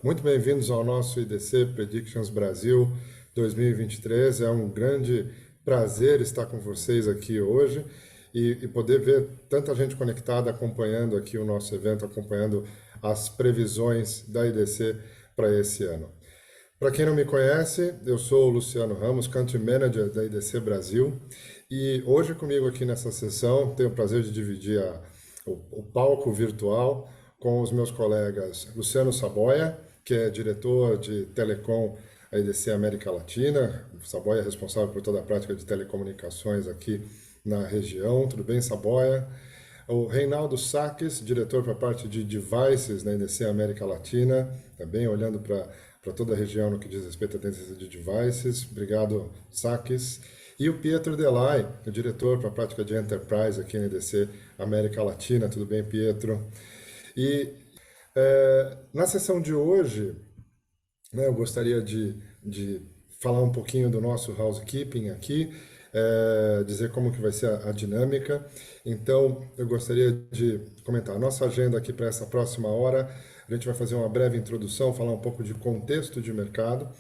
Muito bem-vindos ao nosso IDC Predictions Brasil 2023. É um grande prazer estar com vocês aqui hoje e poder ver tanta gente conectada acompanhando aqui o nosso evento, acompanhando as previsões da IDC para esse ano. Para quem não me conhece, eu sou o Luciano Ramos, Country Manager da IDC Brasil, e hoje comigo aqui nessa sessão tenho o prazer de dividir o palco virtual com os meus colegas Luciano Saboia, que é diretor de Telecom da IDC América Latina. O Saboia é responsável por toda a prática de telecomunicações aqui na região. Tudo bem, Saboia? O Reinaldo Saques, diretor para a parte de devices na IDC América Latina, também olhando para toda a região no que diz respeito à tendência de devices. Obrigado, Saques. E o Pietro Delay, o diretor para a prática de enterprise aqui na IDC América Latina. Tudo bem, Pietro? E na sessão de hoje, né, eu gostaria de falar um pouquinho do nosso housekeeping aqui, dizer como que vai ser a dinâmica. Então, eu gostaria de comentar a nossa agenda aqui para essa próxima hora. A gente vai fazer uma breve introdução, falar um pouco de contexto de mercado.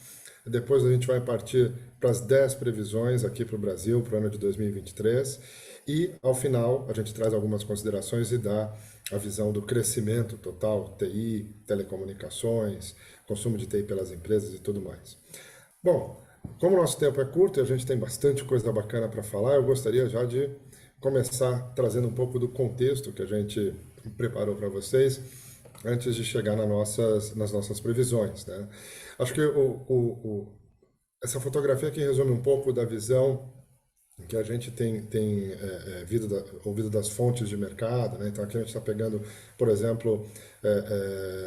Depois a gente vai partir para as 10 previsões aqui para o Brasil, para o ano de 2023. E, ao final, a gente traz algumas considerações e dá a visão do crescimento total, TI, telecomunicações, consumo de TI pelas empresas e tudo mais. Bom, como o nosso tempo é curto e a gente tem bastante coisa bacana para falar, eu gostaria já de começar trazendo um pouco do contexto que a gente preparou para vocês antes de chegar nas nossas previsões, né? Acho que essa fotografia aqui resume um pouco da visão que a gente tem ouvido das fontes de mercado, né? Então aqui a gente está pegando, por exemplo,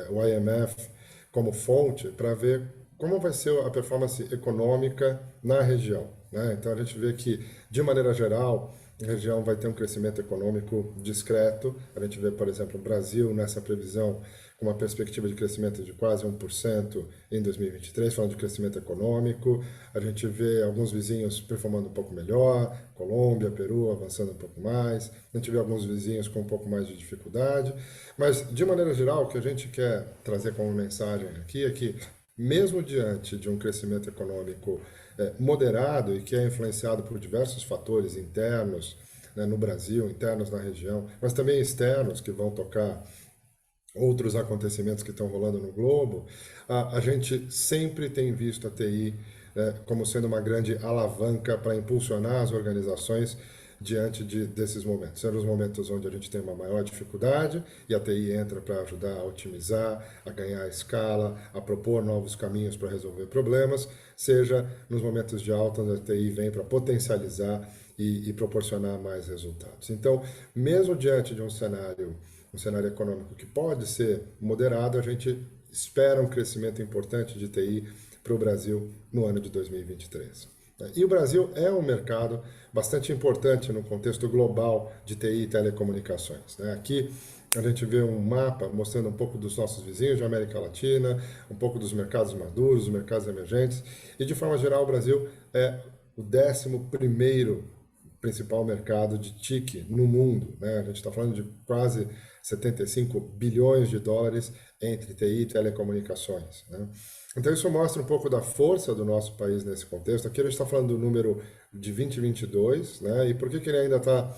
o IMF como fonte para ver como vai ser a performance econômica na região, né? Então a gente vê que, de maneira geral, a região vai ter um crescimento econômico discreto. A gente vê, por exemplo, o Brasil nessa previsão com uma perspectiva de crescimento de quase 1% em 2023, falando de crescimento econômico. A gente vê alguns vizinhos performando um pouco melhor, Colômbia, Peru avançando um pouco mais. A gente vê alguns vizinhos com um pouco mais de dificuldade. Mas, de maneira geral, o que a gente quer trazer como mensagem aqui é que, mesmo diante de um crescimento econômico moderado e que é influenciado por diversos fatores internos, né, no Brasil, internos na região, mas também externos que vão tocar outros acontecimentos que estão rolando no globo, a gente sempre tem visto a TI como sendo uma grande alavanca para impulsionar as organizações diante desses momentos. São os momentos onde a gente tem uma maior dificuldade e a TI entra para ajudar a otimizar, a ganhar escala, a propor novos caminhos para resolver problemas, seja nos momentos de alta, onde a TI vem para potencializar e proporcionar mais resultados. Então, mesmo diante de um cenário econômico que pode ser moderado, a gente espera um crescimento importante de TI para o Brasil no ano de 2023. E o Brasil é um mercado bastante importante no contexto global de TI e telecomunicações, né? Aqui a gente vê um mapa mostrando um pouco dos nossos vizinhos de América Latina, um pouco dos mercados maduros, dos mercados emergentes, e de forma geral o Brasil é o 11º principal mercado de TIC no mundo, né? A gente está falando de quase 75 bilhões de dólares entre TI e telecomunicações, né? Então isso mostra um pouco da força do nosso país nesse contexto. Aqui a gente está falando do número de 2022, né? E por que ele ainda está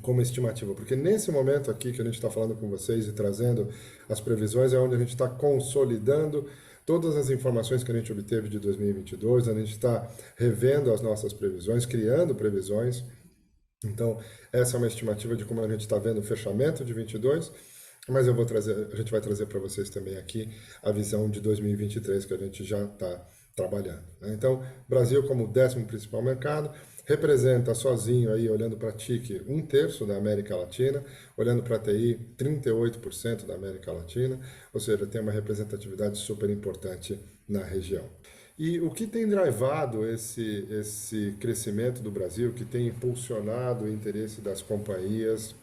como estimativa? Porque nesse momento aqui que a gente está falando com vocês e trazendo as previsões é onde a gente está consolidando todas as informações que a gente obteve de 2022, a gente está revendo as nossas previsões, criando previsões. Então, essa é uma estimativa de como a gente está vendo o fechamento de 22, mas a gente vai trazer para vocês também aqui a visão de 2023 que a gente já está trabalhando, né? Então, Brasil como o 10º principal mercado, representa sozinho aí, olhando para a TIC, 1/3 da América Latina, olhando para a TI, 38% da América Latina, ou seja, tem uma representatividade super importante na região. E o que tem drivado esse crescimento do Brasil, que tem impulsionado o interesse das companhias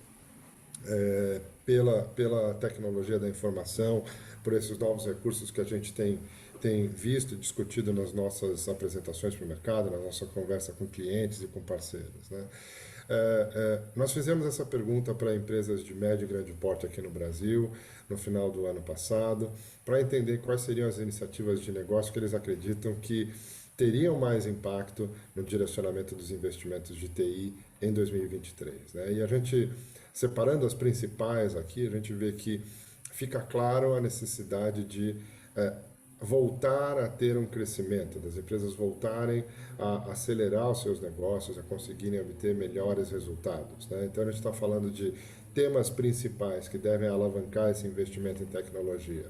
pela tecnologia da informação, por esses novos recursos que a gente tem visto e discutido nas nossas apresentações para o mercado, na nossa conversa com clientes e com parceiros, né? Nós fizemos essa pergunta para empresas de médio e grande porte aqui no Brasil, no final do ano passado, para entender quais seriam as iniciativas de negócio que eles acreditam que teriam mais impacto no direcionamento dos investimentos de TI em 2023, né? E a gente, separando as principais aqui, a gente vê que fica claro a necessidade de voltar a ter um crescimento, das empresas voltarem a acelerar os seus negócios, a conseguirem obter melhores resultados, né? Então a gente está falando de temas principais que devem alavancar esse investimento em tecnologia,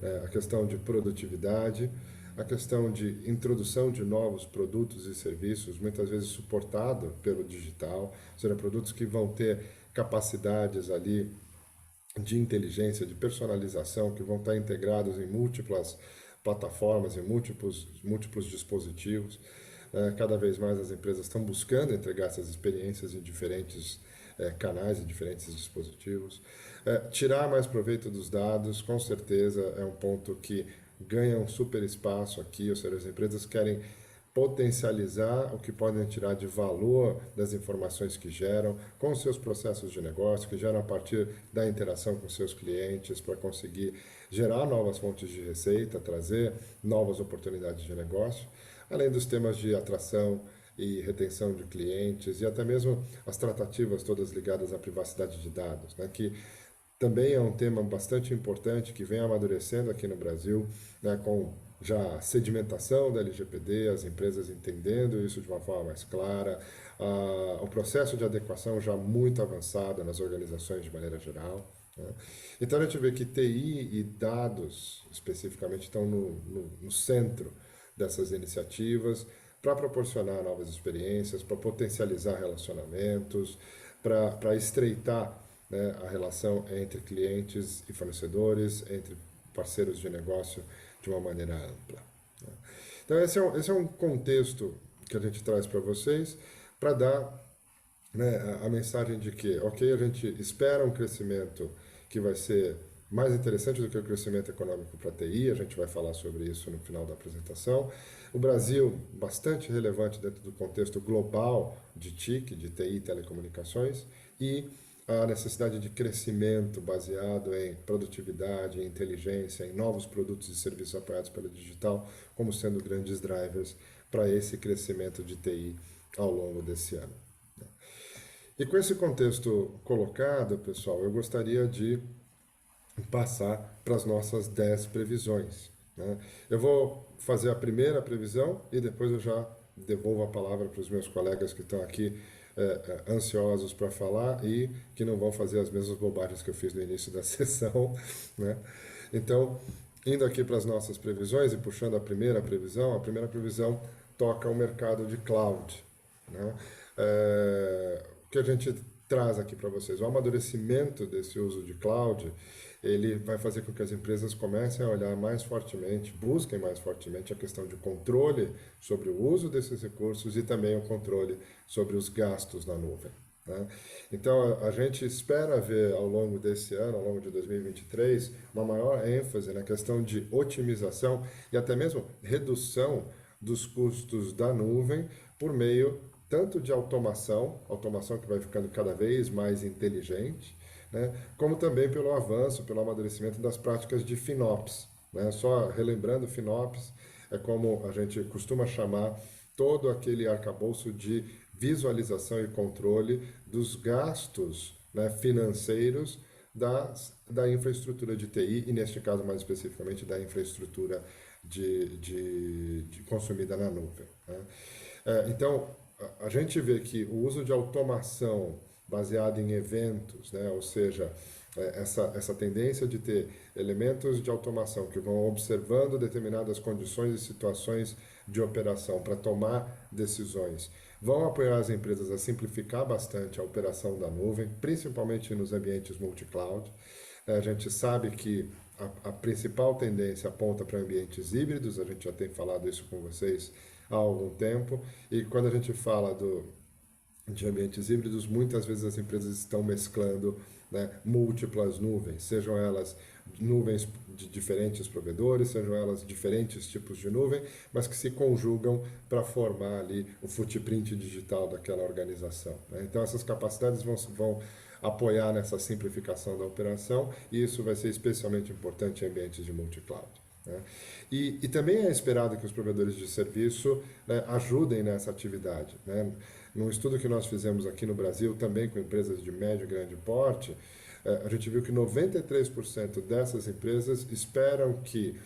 né? A questão de produtividade, a questão de introdução de novos produtos e serviços, muitas vezes suportado pelo digital, ou seja, produtos que vão ter capacidades ali de inteligência, de personalização, que vão estar integrados em múltiplas plataformas, em múltiplos dispositivos. Cada vez mais as empresas estão buscando entregar essas experiências em diferentes canais, em diferentes dispositivos. Tirar mais proveito dos dados, com certeza, é um ponto que ganha um super espaço aqui, ou seja, as empresas querem potencializar o que podem tirar de valor das informações que geram com os seus processos de negócio, que geram a partir da interação com seus clientes, para conseguir gerar novas fontes de receita, trazer novas oportunidades de negócio, além dos temas de atração e retenção de clientes e até mesmo as tratativas todas ligadas à privacidade de dados, né, que também é um tema bastante importante que vem amadurecendo aqui no Brasil, né, com já a sedimentação da LGPD, as empresas entendendo isso de uma forma mais clara, o processo de adequação já muito avançado nas organizações de maneira geral, né? Então a gente vê que TI e dados especificamente estão no centro dessas iniciativas para proporcionar novas experiências, para potencializar relacionamentos, para estreitar, né, a relação entre clientes e fornecedores, entre parceiros de negócio de uma maneira ampla, né? Então esse é um contexto que a gente traz para vocês para dar, né, a mensagem de que, ok, a gente espera um crescimento que vai ser mais interessante do que o crescimento econômico para a TI, a gente vai falar sobre isso no final da apresentação. O Brasil, bastante relevante dentro do contexto global de TIC, de TI e telecomunicações, e a necessidade de crescimento baseado em produtividade, em inteligência, em novos produtos e serviços apoiados pelo digital, como sendo grandes drivers para esse crescimento de TI ao longo desse ano. E com esse contexto colocado, pessoal, eu gostaria de passar para as nossas 10 previsões, né? Eu vou fazer a primeira previsão e depois eu já devolvo a palavra para os meus colegas que estão aqui ansiosos para falar e que não vão fazer as mesmas bobagens que eu fiz no início da sessão, né? Então, indo aqui para as nossas previsões e puxando a primeira previsão toca o mercado de cloud, né? O que a gente traz aqui para vocês, o amadurecimento desse uso de cloud, ele vai fazer com que as empresas comecem a olhar mais fortemente, busquem mais fortemente a questão de controle sobre o uso desses recursos e também o controle sobre os gastos na nuvem, né? Então, a gente espera ver ao longo desse ano, ao longo de 2023, uma maior ênfase na questão de otimização e até mesmo redução dos custos da nuvem por meio tanto de automação que vai ficando cada vez mais inteligente, né, como também pelo avanço, pelo amadurecimento das práticas de FinOps, né? Só relembrando, FinOps é como a gente costuma chamar todo aquele arcabouço de visualização e controle dos gastos, né, financeiros da infraestrutura de TI e, neste caso, mais especificamente, da infraestrutura de consumida na nuvem, né? Então, a gente vê que o uso de automação baseado em eventos, né, ou seja, essa tendência de ter elementos de automação que vão observando determinadas condições e situações de operação para tomar decisões, vão apoiar as empresas a simplificar bastante a operação da nuvem, principalmente nos ambientes multi-cloud. A gente sabe que a principal tendência aponta para ambientes híbridos, a gente já tem falado isso com vocês há algum tempo, e quando a gente fala de ambientes híbridos, muitas vezes as empresas estão mesclando né, múltiplas nuvens, sejam elas nuvens de diferentes provedores, sejam elas diferentes tipos de nuvem, mas que se conjugam para formar ali o footprint digital daquela organização, né? Então essas capacidades vão apoiar nessa simplificação da operação, e isso vai ser especialmente importante em ambientes de multi-cloud, né? E também é esperado que os provedores de serviço, né, ajudem nessa atividade, né? Num estudo que nós fizemos aqui no Brasil, também com empresas de médio e grande porte, a gente viu que 93% dessas empresas esperam que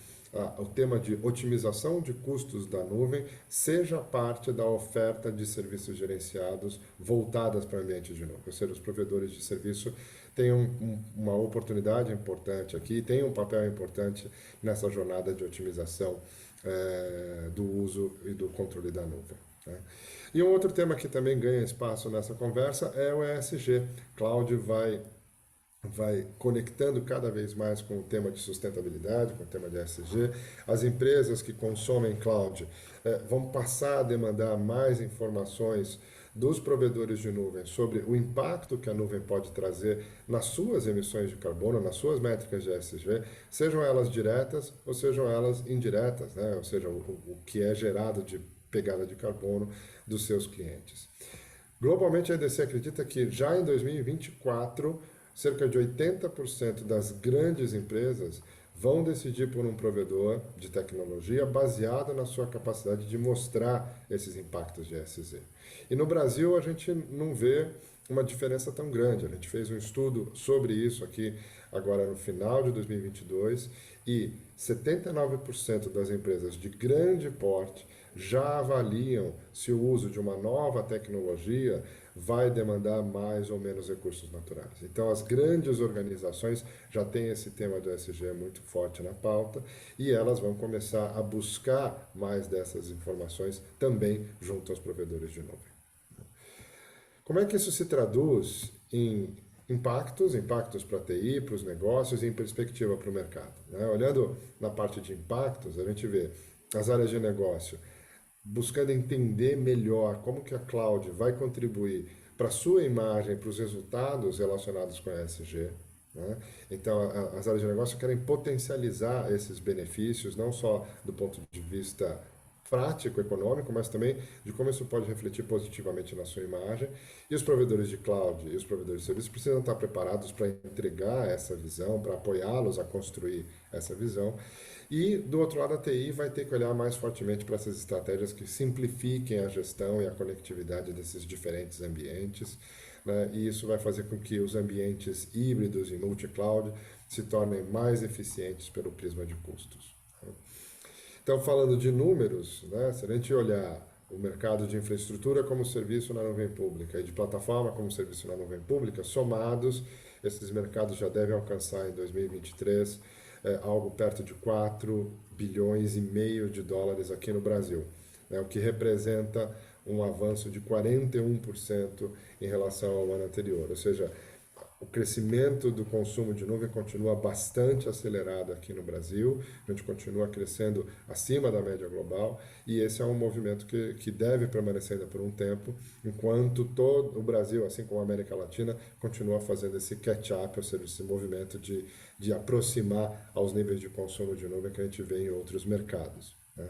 o tema de otimização de custos da nuvem seja parte da oferta de serviços gerenciados voltadas para o ambiente de nuvem. Ou seja, os provedores de serviço têm uma oportunidade importante aqui, têm um papel importante nessa jornada de otimização do uso e do controle da nuvem, né? E um outro tema que também ganha espaço nessa conversa é o ESG. Cloud vai conectando cada vez mais com o tema de sustentabilidade, com o tema de ESG. As empresas que consomem cloud vão passar a demandar mais informações dos provedores de nuvem sobre o impacto que a nuvem pode trazer nas suas emissões de carbono, nas suas métricas de ESG, sejam elas diretas ou sejam elas indiretas, né? Ou seja, o que é gerado de pegada de carbono dos seus clientes. Globalmente, a EDC acredita que já em 2024, cerca de 80% das grandes empresas vão decidir por um provedor de tecnologia baseado na sua capacidade de mostrar esses impactos de ESG. E no Brasil a gente não vê uma diferença tão grande. A gente fez um estudo sobre isso aqui agora no final de 2022 e 79% das empresas de grande porte já avaliam se o uso de uma nova tecnologia vai demandar mais ou menos recursos naturais. Então, as grandes organizações já têm esse tema do ESG muito forte na pauta e elas vão começar a buscar mais dessas informações também junto aos provedores de nuvem. Como é que isso se traduz em impactos para a TI, para os negócios e em perspectiva para o mercado, né? Olhando na parte de impactos, a gente vê as áreas de negócio buscando entender melhor como que a cloud vai contribuir para a sua imagem, para os resultados relacionados com a ESG, né? Então, as áreas de negócio querem potencializar esses benefícios, não só do ponto de vista prático, econômico, mas também de como isso pode refletir positivamente na sua imagem. E os provedores de cloud e os provedores de serviços precisam estar preparados para entregar essa visão, para apoiá-los a construir essa visão. E, do outro lado, a TI vai ter que olhar mais fortemente para essas estratégias que simplifiquem a gestão e a conectividade desses diferentes ambientes, né? E isso vai fazer com que os ambientes híbridos e multi-cloud se tornem mais eficientes pelo prisma de custos. Então, falando de números, né, se a gente olhar o mercado de infraestrutura como serviço na nuvem pública e de plataforma como serviço na nuvem pública, somados, esses mercados já devem alcançar em 2023 algo perto de 4 bilhões e meio de dólares aqui no Brasil, né, o que representa um avanço de 41% em relação ao ano anterior, ou seja, o crescimento do consumo de nuvem continua bastante acelerado aqui no Brasil, a gente continua crescendo acima da média global e esse é um movimento que deve permanecer ainda por um tempo, enquanto todo o Brasil, assim como a América Latina, continua fazendo esse catch-up, ou seja, esse movimento de aproximar aos níveis de consumo de nuvem que a gente vê em outros mercados, né?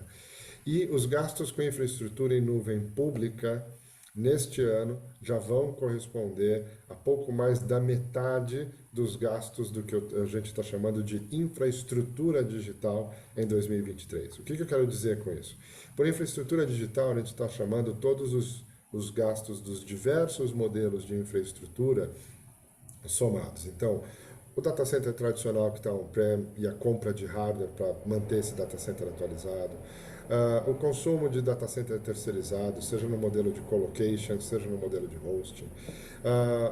E os gastos com infraestrutura em nuvem pública neste ano já vão corresponder a pouco mais da metade dos gastos do que a gente está chamando de infraestrutura digital em 2023. O que eu quero dizer com isso? Por infraestrutura digital, a gente está chamando todos os gastos dos diversos modelos de infraestrutura somados. Então, o data center tradicional que está on-prem e a compra de hardware para manter esse data center atualizado, o consumo de data center terceirizado, seja no modelo de colocation, seja no modelo de hosting,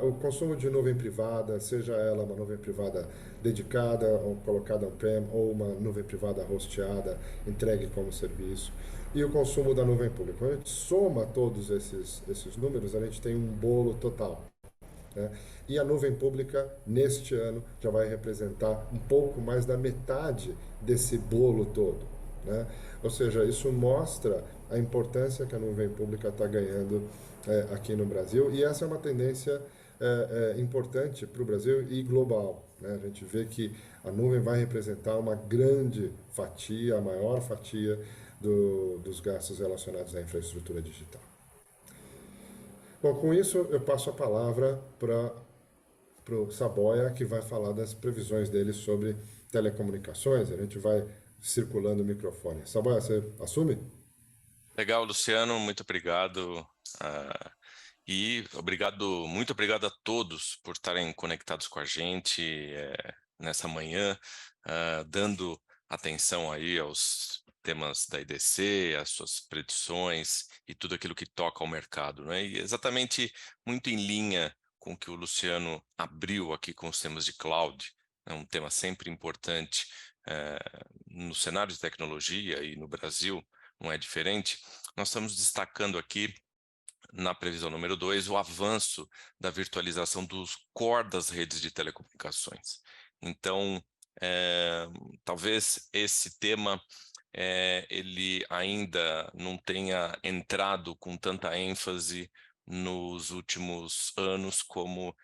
o consumo de nuvem privada, seja ela uma nuvem privada dedicada ou colocada on-prem ou uma nuvem privada hosteada, entregue como serviço, e o consumo da nuvem pública. Quando a gente soma todos esses números, a gente tem um bolo total, né? E a nuvem pública, neste ano, já vai representar um pouco mais da metade desse bolo todo, né? Ou seja, isso mostra a importância que a nuvem pública está ganhando aqui no Brasil, e essa é uma tendência importante para o Brasil e global, né? A gente vê que a nuvem vai representar uma grande fatia, a maior fatia dos gastos relacionados à infraestrutura digital. Bom, com isso eu passo a palavra para o Saboia, que vai falar das previsões dele sobre telecomunicações. A gente vai circulando o microfone. Saboia, você assume? Legal, Luciano, muito obrigado. E muito obrigado a todos por estarem conectados com a gente nessa manhã, dando atenção aí aos temas da IDC, às suas predições e tudo aquilo que toca ao mercado, né? E exatamente muito em linha com o que o Luciano abriu aqui com os temas de cloud, é um tema sempre importante no cenário de tecnologia e no Brasil, não é diferente. Nós estamos destacando aqui na previsão número 2, o avanço da virtualização dos core das redes de telecomunicações. Então, talvez esse tema ele ainda não tenha entrado com tanta ênfase nos últimos anos como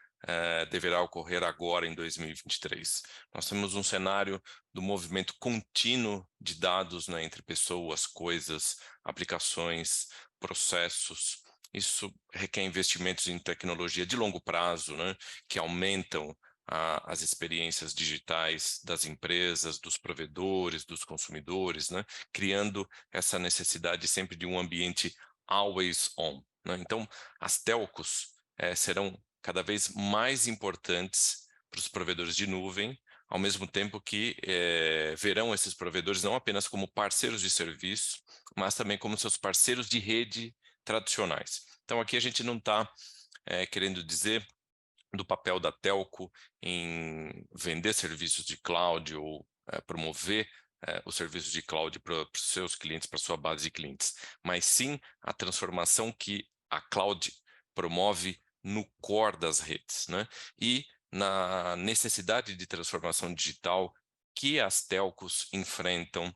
deverá ocorrer agora em 2023. Nós temos um cenário do movimento contínuo de dados, né, entre pessoas, coisas, aplicações, processos. Isso requer investimentos em tecnologia de longo prazo, né, que aumentam as experiências digitais das empresas, dos provedores, dos consumidores, né, criando essa necessidade sempre de um ambiente always on, né? Então, as telcos serão cada vez mais importantes para os provedores de nuvem, ao mesmo tempo que verão esses provedores não apenas como parceiros de serviço, mas também como seus parceiros de rede tradicionais. Então, aqui a gente não está querendo dizer do papel da telco em vender serviços de cloud ou promover os serviços de cloud para os seus clientes, para a sua base de clientes, mas sim a transformação que a cloud promove no core das redes, né? E na necessidade de transformação digital que as telcos enfrentam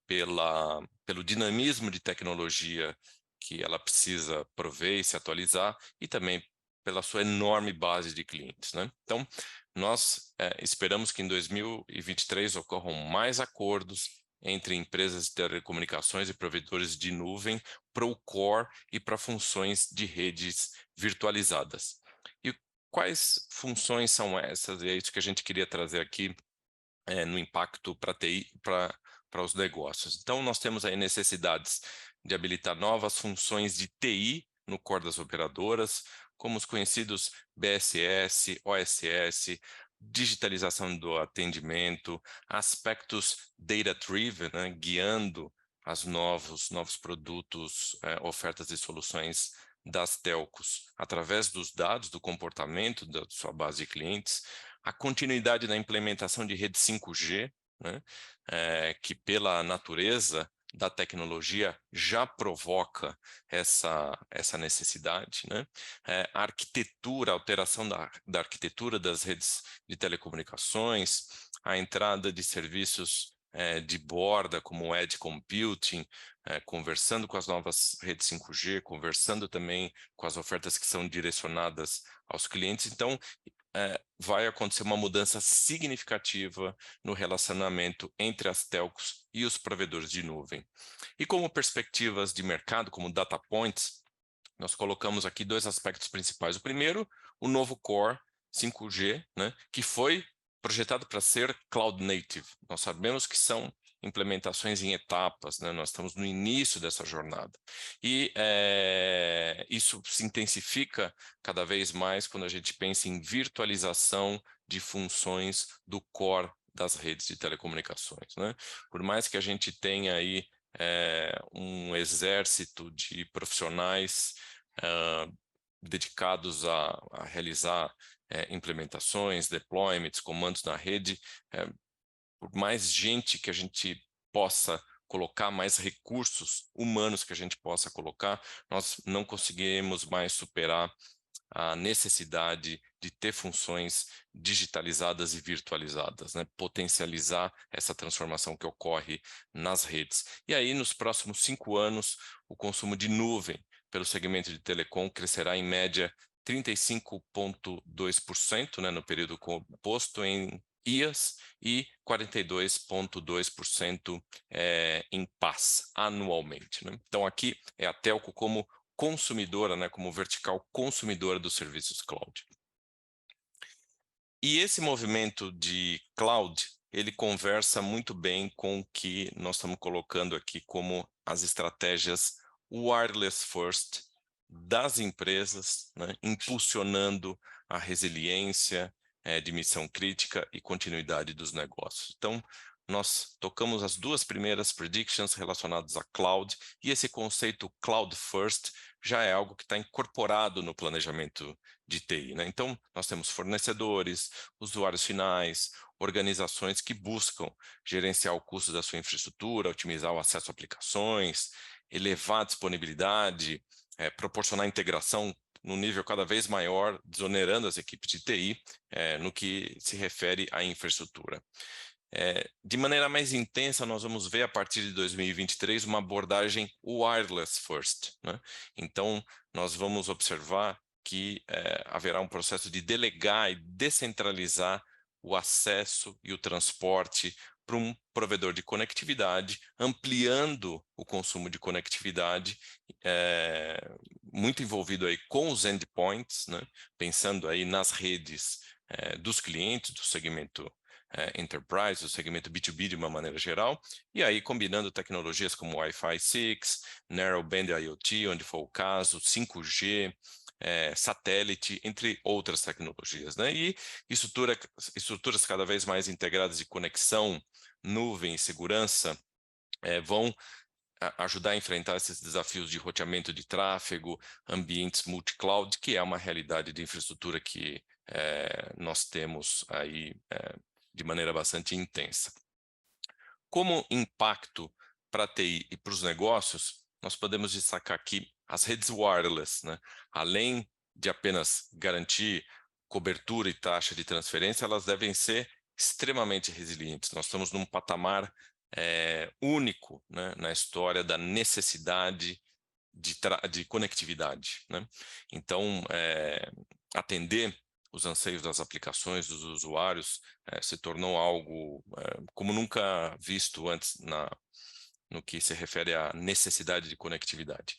pelo dinamismo de tecnologia que ela precisa prover e se atualizar, e também pela sua enorme base de clientes, né? Então, nós esperamos que em 2023 ocorram mais acordos entre empresas de telecomunicações e provedores de nuvem para o core e para funções de redes virtualizadas. E quais funções são essas? E é isso que a gente queria trazer aqui no impacto para TI, para os negócios. Então, nós temos aí necessidades de habilitar novas funções de TI no core das operadoras, como os conhecidos BSS, OSS, digitalização do atendimento, aspectos data-driven, né, guiando os novos produtos, ofertas e soluções das telcos, através dos dados, do comportamento da sua base de clientes, a continuidade da implementação de rede 5G, né, que pela natureza da tecnologia já provoca essa necessidade, né? A arquitetura, a alteração da arquitetura das redes de telecomunicações, a entrada de serviços de borda, como o Edge Computing, conversando com as novas redes 5G, conversando também com as ofertas que são direcionadas aos clientes. Então, vai acontecer uma mudança significativa no relacionamento entre as telcos e os provedores de nuvem. E como perspectivas de mercado, como data points, nós colocamos aqui dois aspectos principais. O primeiro, o novo Core 5G, né, que foi projetado para ser Cloud Native. Nós sabemos que são implementações em etapas, né? Nós estamos no início dessa jornada. E isso se intensifica cada vez mais quando a gente pensa em virtualização de funções do core das redes de telecomunicações, né? Por mais que a gente tenha aí um exército de profissionais dedicados a realizar implementações, deployments, comandos na rede, por mais gente que a gente possa colocar, mais recursos humanos que a gente possa colocar, nós não conseguiremos mais superar a necessidade de ter funções digitalizadas e virtualizadas, né? Potencializar essa transformação que ocorre nas redes. E aí, nos próximos 5 anos, o consumo de nuvem pelo segmento de telecom crescerá em média 35,2%, né, no período composto em IaaS e 42,2% em PaaS anualmente, né? Então aqui é a telco como consumidora, né, como vertical consumidora dos serviços cloud. E esse movimento de cloud, ele conversa muito bem com o que nós estamos colocando aqui como as estratégias wireless first das empresas, né, impulsionando a resiliência de missão crítica e continuidade dos negócios. Então, nós tocamos as duas primeiras predictions relacionadas a cloud, e esse conceito cloud first já é algo que está incorporado no planejamento de TI, né? Então, nós temos fornecedores, usuários finais, organizações que buscam gerenciar o custo da sua infraestrutura, otimizar o acesso a aplicações, elevar a disponibilidade, proporcionar integração num nível cada vez maior, desonerando as equipes de TI no que se refere à infraestrutura. De maneira mais intensa, nós vamos ver a partir de 2023 uma abordagem wireless first, né? Então, nós vamos observar que haverá um processo de delegar e descentralizar o acesso e o transporte para um provedor de conectividade, ampliando o consumo de conectividade, muito envolvido aí com os endpoints, né? Pensando aí nas redes dos clientes do segmento Enterprise, o segmento B2B de uma maneira geral, e aí combinando tecnologias como Wi-Fi 6, Narrowband IoT, onde for o caso, 5G, satélite, entre outras tecnologias, né? E estruturas cada vez mais integradas de conexão, nuvem e segurança vão ajudar a enfrentar esses desafios de roteamento de tráfego, ambientes multi-cloud, que é uma realidade de infraestrutura que nós temos aí de maneira bastante intensa. Como impacto para a TI e para os negócios, nós podemos destacar aqui as redes wireless, né? Além de apenas garantir cobertura e taxa de transferência, elas devem ser extremamente resilientes. Nós estamos num patamar único, né, na história da necessidade de conectividade, né? Então, atender os anseios das aplicações, dos usuários, se tornou algo como nunca visto antes no que se refere à necessidade de conectividade.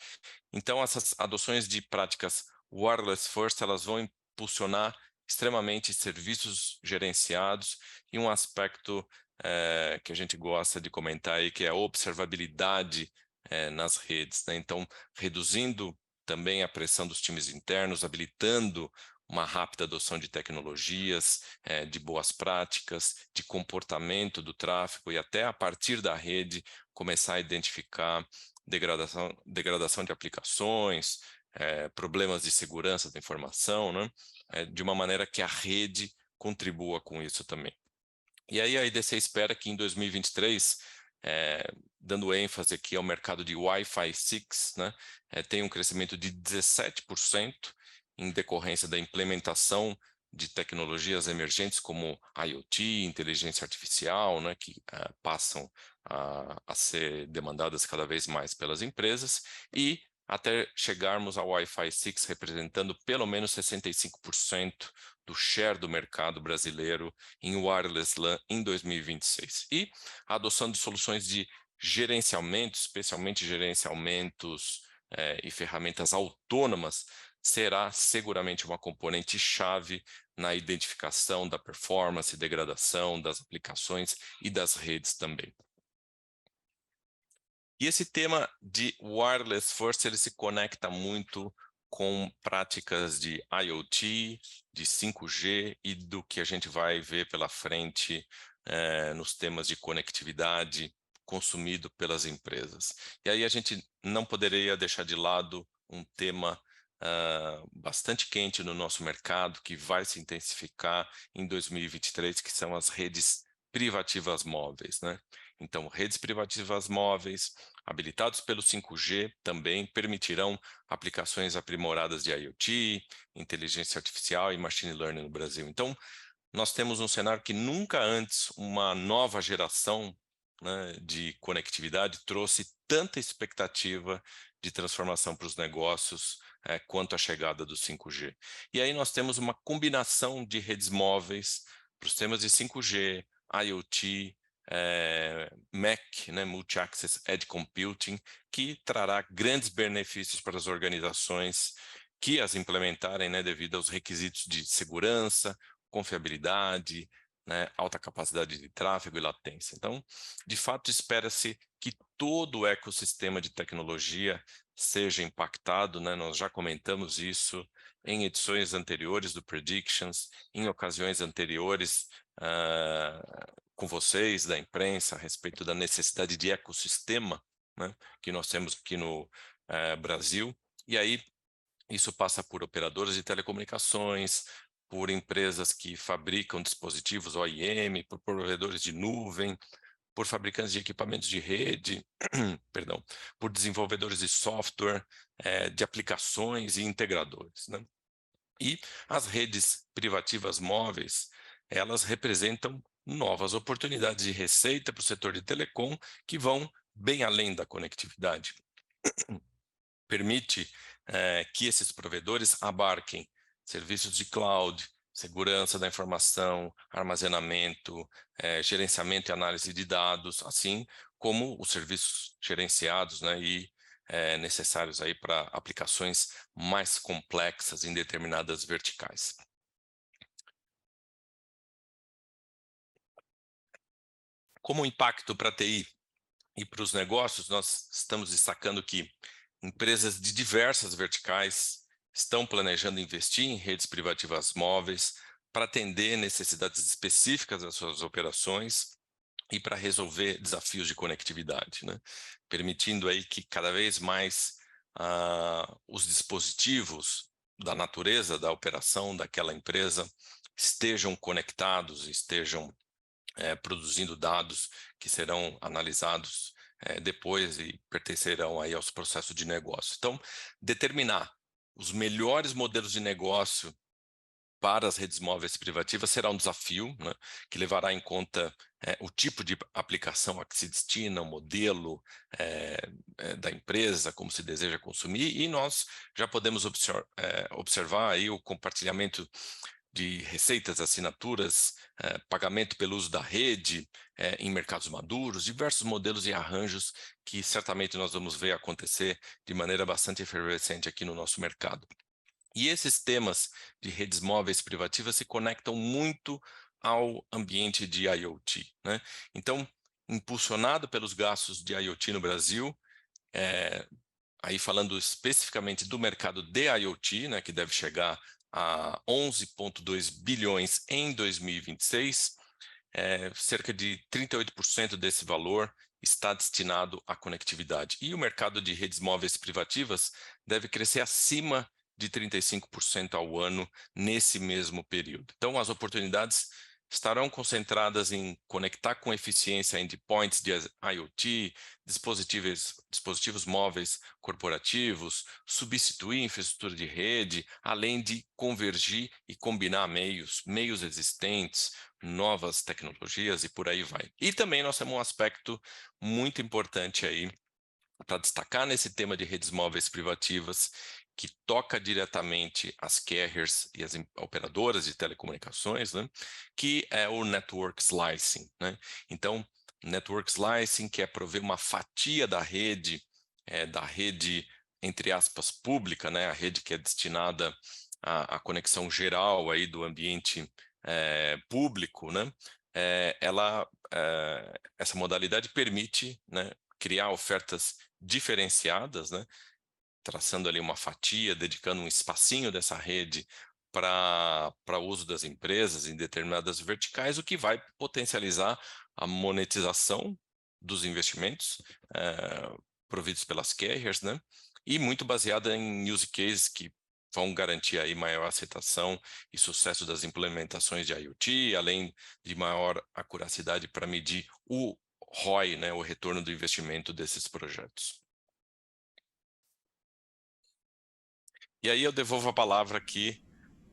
Então, essas adoções de práticas wireless first, elas vão impulsionar extremamente serviços gerenciados e um aspecto que a gente gosta de comentar aí, que é a observabilidade nas redes, né? Então, reduzindo também a pressão dos times internos, habilitando uma rápida adoção de tecnologias, de boas práticas, de comportamento do tráfego, e até a partir da rede começar a identificar degradação de aplicações, problemas de segurança da informação, né? De uma maneira que a rede contribua com isso também. E aí a IDC espera que em 2023, dando ênfase aqui ao mercado de Wi-Fi 6, né, tenha um crescimento de 17% em decorrência da implementação de tecnologias emergentes como IoT, inteligência artificial, né, que passam a ser demandadas cada vez mais pelas empresas, e até chegarmos ao Wi-Fi 6 representando pelo menos 65% do share do mercado brasileiro em wireless LAN em 2026. E a adoção de soluções de gerenciamento, especialmente gerenciamentos e ferramentas autônomas, será seguramente uma componente-chave na identificação da performance e degradação das aplicações e das redes também. E esse tema de wireless first, ele se conecta muito com práticas de IoT, de 5G e do que a gente vai ver pela frente nos temas de conectividade consumido pelas empresas. E aí a gente não poderia deixar de lado um tema bastante quente no nosso mercado, que vai se intensificar em 2023, que são as redes privativas móveis, né? Então, redes privativas móveis, habilitados pelo 5G, também permitirão aplicações aprimoradas de IoT, inteligência artificial e machine learning no Brasil. Então, nós temos um cenário que nunca antes uma nova geração né, de conectividade trouxe tanta expectativa de transformação para os negócios quanto a chegada do 5G. E aí nós temos uma combinação de redes móveis para os temas de 5G, IoT, MAC, né, Multi-Access Edge Computing, que trará grandes benefícios para as organizações que as implementarem, né, devido aos requisitos de segurança, confiabilidade, né, alta capacidade de tráfego e latência. Então, de fato, espera-se que todo o ecossistema de tecnologia seja impactado, né? Nós já comentamos isso em edições anteriores do Predictions, em ocasiões anteriores com vocês da imprensa a respeito da necessidade de ecossistema, né, que nós temos aqui no Brasil. E aí isso passa por operadoras de telecomunicações, por empresas que fabricam dispositivos OEM, por provedores de nuvem, por fabricantes de equipamentos de rede, perdão, por desenvolvedores de software, de aplicações e integradores, né? E as redes privativas móveis, elas representam novas oportunidades de receita para o setor de telecom que vão bem além da conectividade. Permite que esses provedores abarquem serviços de cloud, segurança da informação, armazenamento, gerenciamento e análise de dados, assim como os serviços gerenciados, né, e necessários aí para aplicações mais complexas em determinadas verticais. Como impacto para a TI e para os negócios, nós estamos destacando que empresas de diversas verticais estão planejando investir em redes privativas móveis para atender necessidades específicas das suas operações e para resolver desafios de conectividade, né? Permitindo aí que cada vez mais os dispositivos da natureza da operação daquela empresa estejam conectados, estejam produzindo dados que serão analisados depois e pertencerão aí aos processos de negócio. Então, determinar os melhores modelos de negócio para as redes móveis privativas será um desafio, né, que levará em conta o tipo de aplicação a que se destina, o modelo da empresa, como se deseja consumir, e nós já podemos observar aí o compartilhamento de receitas, assinaturas, pagamento pelo uso da rede em mercados maduros, diversos modelos e arranjos que certamente nós vamos ver acontecer de maneira bastante efervescente aqui no nosso mercado. E esses temas de redes móveis privativas se conectam muito ao ambiente de IoT, né? Então, impulsionado pelos gastos de IoT no Brasil, aí falando especificamente do mercado de IoT, né, que deve chegar a 11,2 bilhões em 2026, cerca de 38% desse valor está destinado à conectividade. E o mercado de redes móveis privativas deve crescer acima de 35% ao ano nesse mesmo período. Então, as oportunidades estarão concentradas em conectar com eficiência endpoints de IoT, dispositivos móveis corporativos, substituir infraestrutura de rede, além de convergir e combinar meios existentes, novas tecnologias e por aí vai. E também nós temos um aspecto muito importante aí para destacar nesse tema de redes móveis privativas, que toca diretamente as carriers e as operadoras de telecomunicações, né, que é o Network Slicing, né? Então, Network Slicing, que é prover uma fatia da rede, entre aspas, pública, né, a rede que é destinada à conexão geral aí do ambiente público, né? Essa modalidade permite, né, criar ofertas diferenciadas, né, traçando ali uma fatia, dedicando um espacinho dessa rede para o uso das empresas em determinadas verticais, o que vai potencializar a monetização dos investimentos providos pelas carriers, né, e muito baseada em use cases que vão garantir aí maior aceitação e sucesso das implementações de IoT, além de maior acuracidade para medir o ROI, né, o retorno do investimento desses projetos. E aí eu devolvo a palavra aqui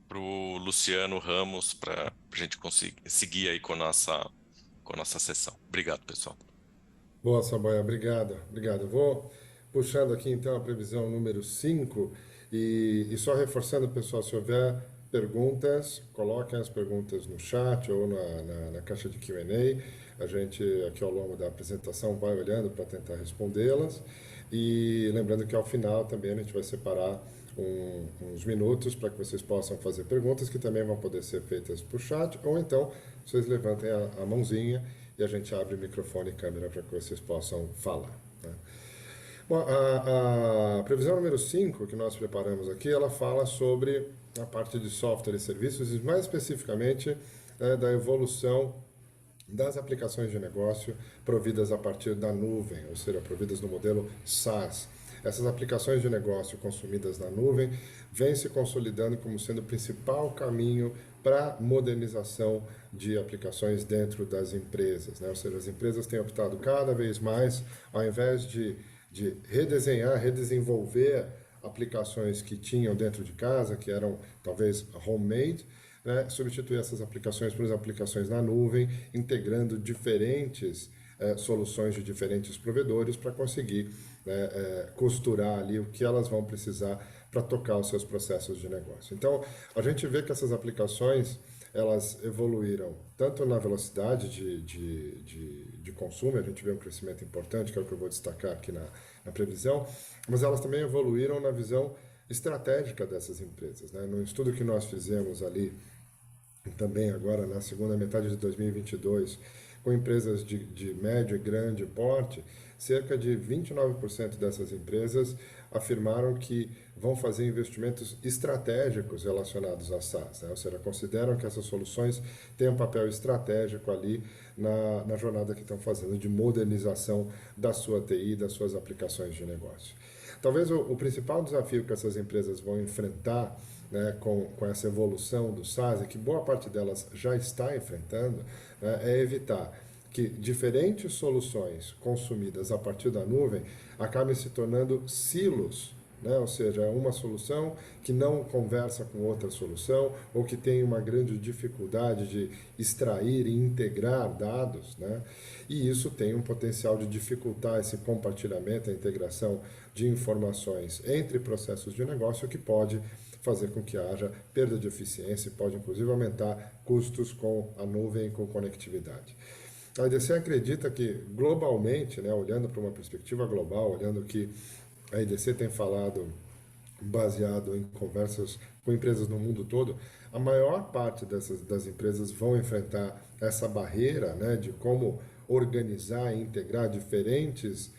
para o Luciano Ramos para a gente conseguir seguir aí com a nossa sessão. Obrigado, pessoal. Boa, Saboia, obrigado, obrigado. Vou puxando aqui então a previsão número 5 e só reforçando, pessoal, se houver perguntas, coloquem as perguntas no chat ou na caixa de Q&A. A gente aqui ao longo da apresentação vai olhando para tentar respondê-las. E lembrando que ao final também a gente vai separar uns minutos para que vocês possam fazer perguntas que também vão poder ser feitas por chat, ou então vocês levantem a mãozinha e a gente abre microfone e câmera para que vocês possam falar. Né? Bom, a previsão número 5 que nós preparamos aqui, ela fala sobre a parte de software e serviços e mais especificamente da evolução das aplicações de negócio providas a partir da nuvem, ou seja, providas no modelo SaaS. Essas aplicações de negócio consumidas na nuvem vêm se consolidando como sendo o principal caminho para modernização de aplicações dentro das empresas, né? Ou seja, as empresas têm optado cada vez mais, ao invés de redesenhar, redesenvolver aplicações que tinham dentro de casa, que eram talvez homemade, né? Substituir essas aplicações por aplicações na nuvem, integrando diferentes soluções de diferentes provedores para conseguir costurar ali o que elas vão precisar para tocar os seus processos de negócio. Então, a gente vê que essas aplicações elas evoluíram tanto na velocidade de consumo, a gente vê um crescimento importante, que é o que eu vou destacar aqui na previsão, mas elas também evoluíram na visão estratégica dessas empresas, né? No estudo que nós fizemos ali, também agora na segunda metade de 2022, com empresas de médio e grande porte, cerca de 29% dessas empresas afirmaram que vão fazer investimentos estratégicos relacionados a SaaS, né? Ou seja, consideram que essas soluções têm um papel estratégico ali na jornada que estão fazendo de modernização da sua TI, das suas aplicações de negócio. Talvez o principal desafio que essas empresas vão enfrentar, né, com essa evolução do SaaS, e que boa parte delas já está enfrentando, né, é evitar que diferentes soluções consumidas a partir da nuvem acabem se tornando silos, né? Ou seja, é uma solução que não conversa com outra solução ou que tem uma grande dificuldade de extrair e integrar dados, né? E isso tem um potencial de dificultar esse compartilhamento, a integração de informações entre processos de negócio, que pode fazer com que haja perda de eficiência e pode inclusive aumentar custos com a nuvem e com conectividade. A IDC acredita que globalmente, né, olhando para uma perspectiva global, olhando que a IDC tem falado baseado em conversas com empresas no mundo todo, a maior parte das empresas vão enfrentar essa barreira, né, de como organizar e integrar diferentes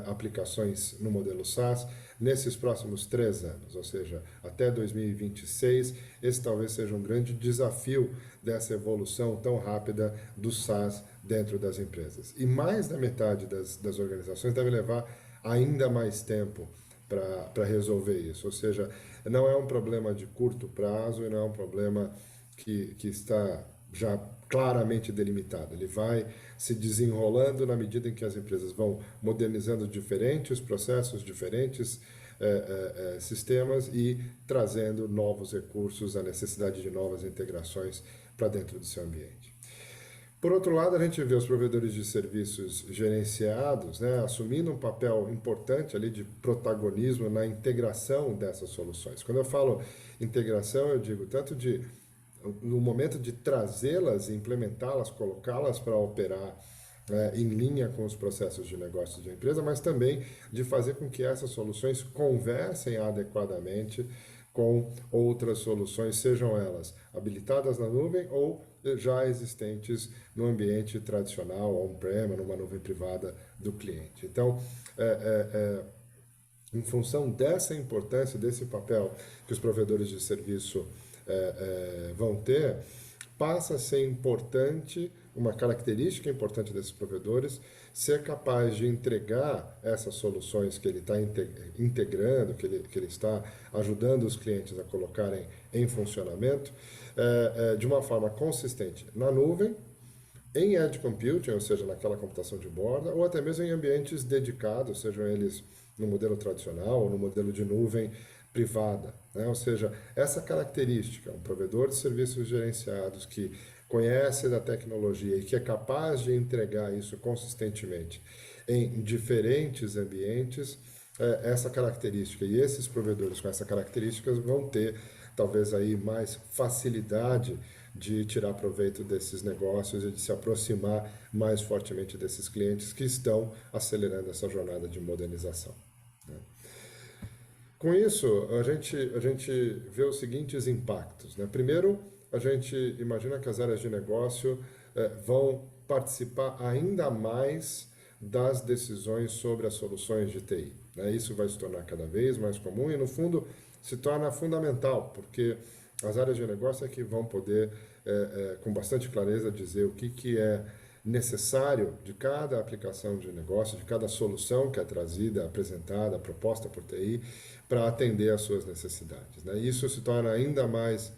aplicações no modelo SaaS nesses próximos 3 anos, ou seja, até 2026. Esse talvez seja um grande desafio dessa evolução tão rápida do SaaS dentro das empresas. E mais da metade das organizações deve levar ainda mais tempo para resolver isso, ou seja, não é um problema de curto prazo e não é um problema que está já claramente delimitado. Ele vai se desenrolando na medida em que as empresas vão modernizando diferentes processos, diferentes sistemas e trazendo novos recursos, a necessidade de novas integrações para dentro do seu ambiente. Por outro lado, a gente vê os provedores de serviços gerenciados, né, assumindo um papel importante ali de protagonismo na integração dessas soluções. Quando eu falo integração, eu digo tanto no momento de trazê-las, implementá-las, colocá-las para operar em linha com os processos de negócio de uma empresa, mas também de fazer com que essas soluções conversem adequadamente com outras soluções, sejam elas habilitadas na nuvem ou já existentes no ambiente tradicional, on-prem, numa nuvem privada do cliente. Então, em função dessa importância, desse papel que os provedores de serviço vão ter, passa a ser importante, uma característica importante desses provedores, ser capaz de entregar essas soluções que ele está integrando, que ele está ajudando os clientes a colocarem em funcionamento, de uma forma consistente na nuvem, em edge computing, ou seja, naquela computação de borda, ou até mesmo em ambientes dedicados, sejam eles no modelo tradicional ou no modelo de nuvem privada, né? Ou seja, essa característica, um provedor de serviços gerenciados que conhece da tecnologia e que é capaz de entregar isso consistentemente em diferentes ambientes essa característica. E esses provedores com essa característica vão ter talvez aí mais facilidade de tirar proveito desses negócios e de se aproximar mais fortemente desses clientes que estão acelerando essa jornada de modernização. Com isso, a gente vê os seguintes impactos, né? Primeiro, a gente imagina que as áreas de negócio vão participar ainda mais das decisões sobre as soluções de TI, né? Isso vai se tornar cada vez mais comum e, no fundo, se torna fundamental, porque as áreas de negócio é que vão poder, com bastante clareza, dizer o que é necessário de cada aplicação de negócio, de cada solução que é trazida, apresentada, proposta por TI, para atender às suas necessidades, né? Isso se torna ainda mais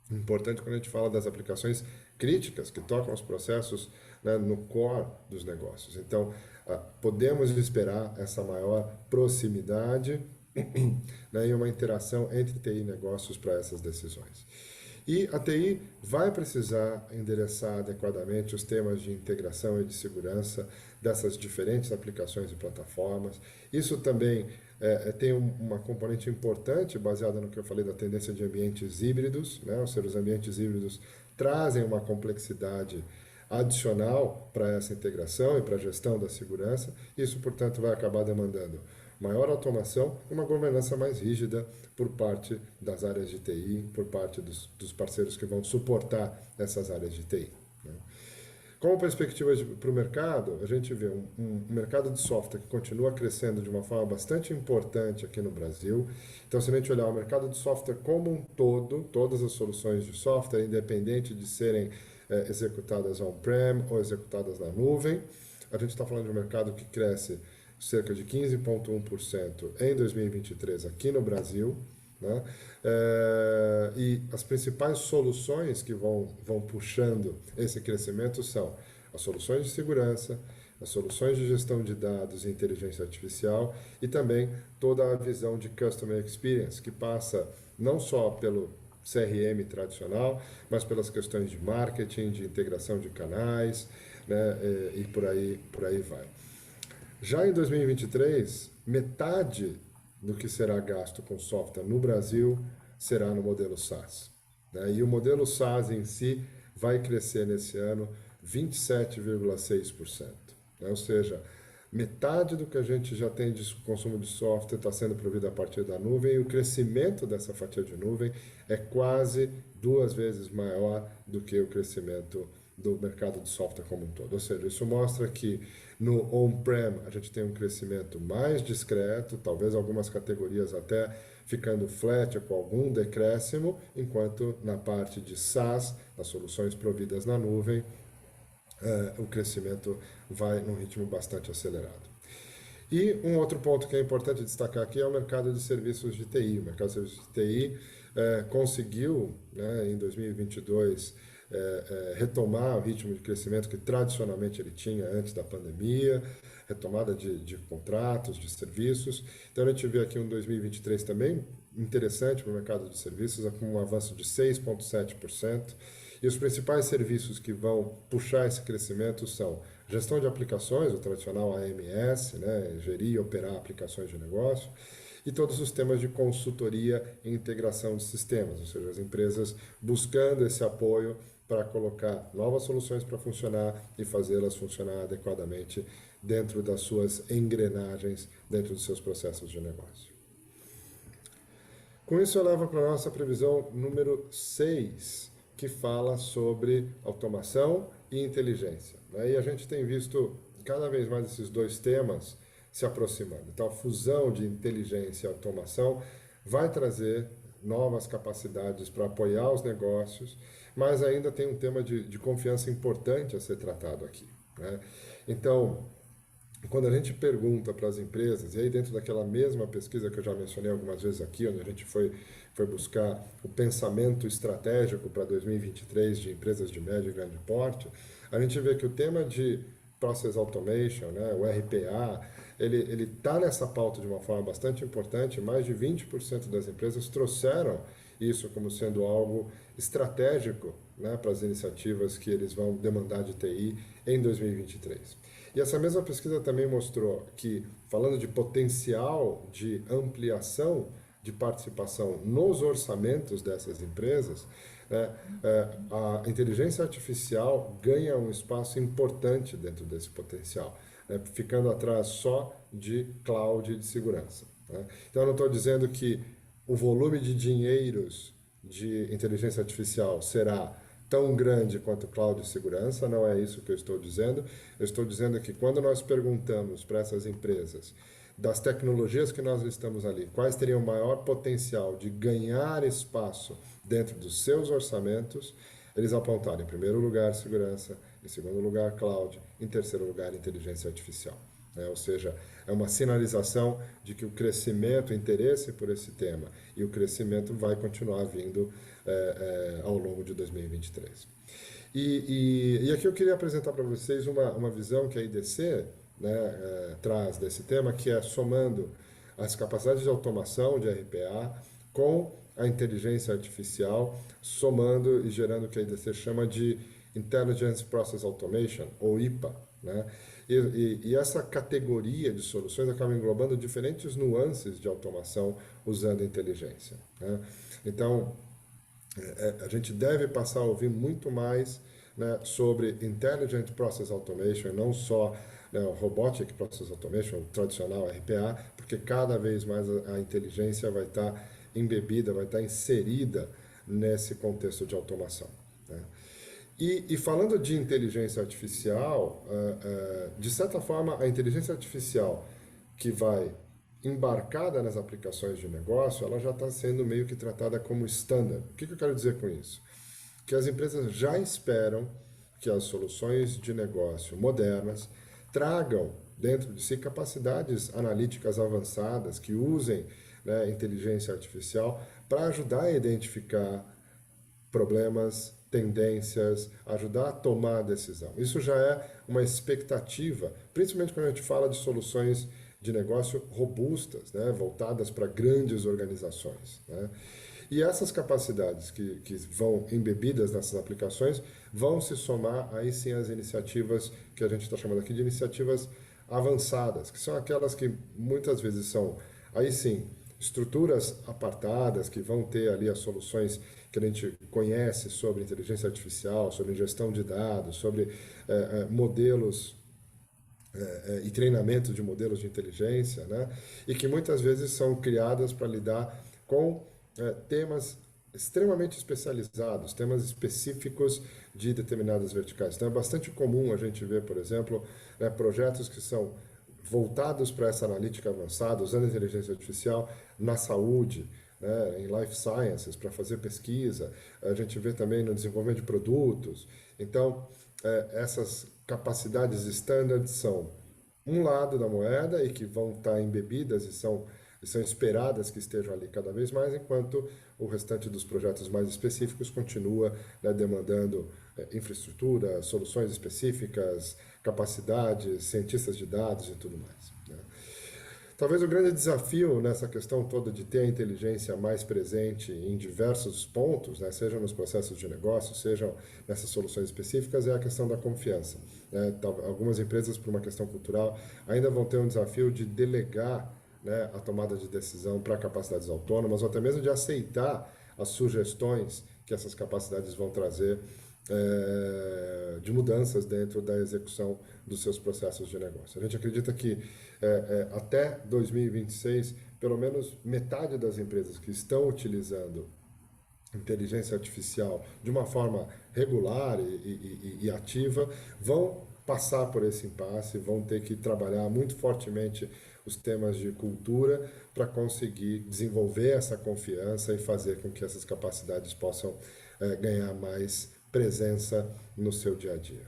importante quando a gente fala das aplicações críticas que tocam os processos, né, no core dos negócios. Então, podemos esperar essa maior proximidade né, e uma interação entre TI e negócios para essas decisões. E a TI vai precisar endereçar adequadamente os temas de integração e de segurança dessas diferentes aplicações e plataformas. Isso também tem uma componente importante baseada no que eu falei da tendência de ambientes híbridos, né? Ou seja, os ambientes híbridos trazem uma complexidade adicional para essa integração e para a gestão da segurança. Isso, portanto, vai acabar demandando maior automação e uma governança mais rígida por parte das áreas de TI, por parte dos parceiros que vão suportar essas áreas de TI. Né? Como perspectiva para o mercado, a gente vê um mercado de software que continua crescendo de uma forma bastante importante aqui no Brasil. Então, se a gente olhar o mercado de software como um todo, todas as soluções de software, independente de serem executadas on-prem ou executadas na nuvem, a gente está falando de um mercado que cresce cerca de 15,1% em 2023 aqui no Brasil, né? E as principais soluções que vão puxando esse crescimento são as soluções de segurança, as soluções de gestão de dados e inteligência artificial e também toda a visão de Customer Experience, que passa não só pelo CRM tradicional, mas pelas questões de marketing, de integração de canais, né? E por aí vai. Já em 2023, metade do que será gasto com software no Brasil será no modelo SaaS, né? E o modelo SaaS em si vai crescer nesse ano 27,6%, né? Ou seja, metade do que a gente já tem de consumo de software está sendo provido a partir da nuvem e o crescimento dessa fatia de nuvem é quase 2 vezes maior do que o crescimento do mercado de software como um todo. Ou seja, isso mostra que no on-prem a gente tem um crescimento mais discreto, talvez algumas categorias até ficando flat com algum decréscimo, enquanto na parte de SaaS, as soluções providas na nuvem, o crescimento vai num ritmo bastante acelerado. E um outro ponto que é importante destacar aqui é o mercado de serviços de TI. O mercado de serviços de TI conseguiu, né, em 2022, retomar o ritmo de crescimento que tradicionalmente ele tinha antes da pandemia, retomada de contratos, de serviços. Então a gente vê aqui um 2023 também interessante para o mercado de serviços, com um avanço de 6,7%. E os principais serviços que vão puxar esse crescimento são gestão de aplicações, o tradicional AMS, né, gerir e operar aplicações de negócio, e todos os temas de consultoria e integração de sistemas, ou seja, as empresas buscando esse apoio para colocar novas soluções para funcionar e fazê-las funcionar adequadamente dentro das suas engrenagens, dentro dos seus processos de negócio. Com isso, eu levo para a nossa previsão número 6, que fala sobre automação e inteligência. E a gente tem visto cada vez mais esses dois temas se aproximando. Então, a fusão de inteligência e automação vai trazer novas capacidades para apoiar os negócios, mas ainda tem um tema de confiança importante a ser tratado aqui, né? Então, quando a gente pergunta para as empresas, e aí dentro daquela mesma pesquisa que eu já mencionei algumas vezes aqui, onde a gente foi buscar o pensamento estratégico para 2023 de empresas de médio e grande porte, a gente vê que o tema de Process Automation, né, o RPA, ele está nessa pauta de uma forma bastante importante. Mais de 20% das empresas trouxeram isso como sendo algo estratégico né, para as iniciativas que eles vão demandar de TI em 2023. E essa mesma pesquisa também mostrou que, falando de potencial de ampliação de participação nos orçamentos dessas empresas, né, a inteligência artificial ganha um espaço importante dentro desse potencial, né, ficando atrás só de cloud e de segurança. Né? Então, eu não estou dizendo que o volume de dinheiros de inteligência artificial será tão grande quanto cloud e segurança, não é isso que eu estou dizendo. Eu estou dizendo que quando nós perguntamos para essas empresas das tecnologias que nós listamos ali, quais teriam o maior potencial de ganhar espaço dentro dos seus orçamentos, eles apontaram em primeiro lugar segurança, em segundo lugar cloud, em terceiro lugar inteligência artificial. Ou seja, é uma sinalização de que o crescimento, o interesse por esse tema e o crescimento vai continuar vindo ao longo de 2023. E aqui eu queria apresentar para vocês uma visão que a IDC, né, traz desse tema, que é somando as capacidades de automação de RPA com a inteligência artificial, somando e gerando o que a IDC chama de Intelligence Process Automation, ou IPA. Né? E essa categoria de soluções acaba englobando diferentes nuances de automação usando inteligência. Né? Então, a gente deve passar a ouvir muito mais, né, sobre Intelligent Process Automation, não só, né, Robotic Process Automation, o tradicional RPA, porque cada vez mais a inteligência vai estar embebida, vai estar inserida nesse contexto de automação. Né? E falando de inteligência artificial, de certa forma, a inteligência artificial que vai embarcada nas aplicações de negócio, ela já está sendo meio que tratada como standard. O que eu quero dizer com isso? Que as empresas já esperam que as soluções de negócio modernas tragam dentro de si capacidades analíticas avançadas que usem, né, inteligência artificial para ajudar a identificar problemas, tendências, ajudar a tomar a decisão. Isso já é uma expectativa, principalmente quando a gente fala de soluções de negócio robustas, né, voltadas para grandes organizações. Né? E essas capacidades que vão embebidas nessas aplicações vão se somar aí sim às iniciativas que a gente está chamando aqui de iniciativas avançadas, que são aquelas que muitas vezes são, aí sim, estruturas apartadas que vão ter ali as soluções que a gente conhece sobre inteligência artificial, sobre gestão de dados, sobre modelos e treinamento de modelos de inteligência, né? E que muitas vezes são criadas para lidar com temas extremamente especializados, temas específicos de determinadas verticais. Então é bastante comum a gente ver, por exemplo, né, projetos que são voltados para essa analítica avançada, usando inteligência artificial na saúde, né, em life sciences, para fazer pesquisa. A gente vê também no desenvolvimento de produtos. Então, essas capacidades standard são um lado da moeda e que vão estar embebidas e são esperadas que estejam ali cada vez mais, enquanto o restante dos projetos mais específicos continua, né, demandando infraestrutura, soluções específicas, capacidades, cientistas de dados e tudo mais. Né? Talvez o grande desafio nessa questão toda de ter a inteligência mais presente em diversos pontos, né, seja nos processos de negócio, sejam nessas soluções específicas, é a questão da confiança. Né? Algumas empresas, por uma questão cultural, ainda vão ter um desafio de delegar, né, a tomada de decisão para capacidades autônomas, ou até mesmo de aceitar as sugestões que essas capacidades vão trazer de mudanças dentro da execução dos seus processos de negócio. A gente acredita que até 2026, pelo menos metade das empresas que estão utilizando inteligência artificial de uma forma regular e ativa vão passar por esse impasse, vão ter que trabalhar muito fortemente os temas de cultura para conseguir desenvolver essa confiança e fazer com que essas capacidades possam ganhar mais presença no seu dia a dia.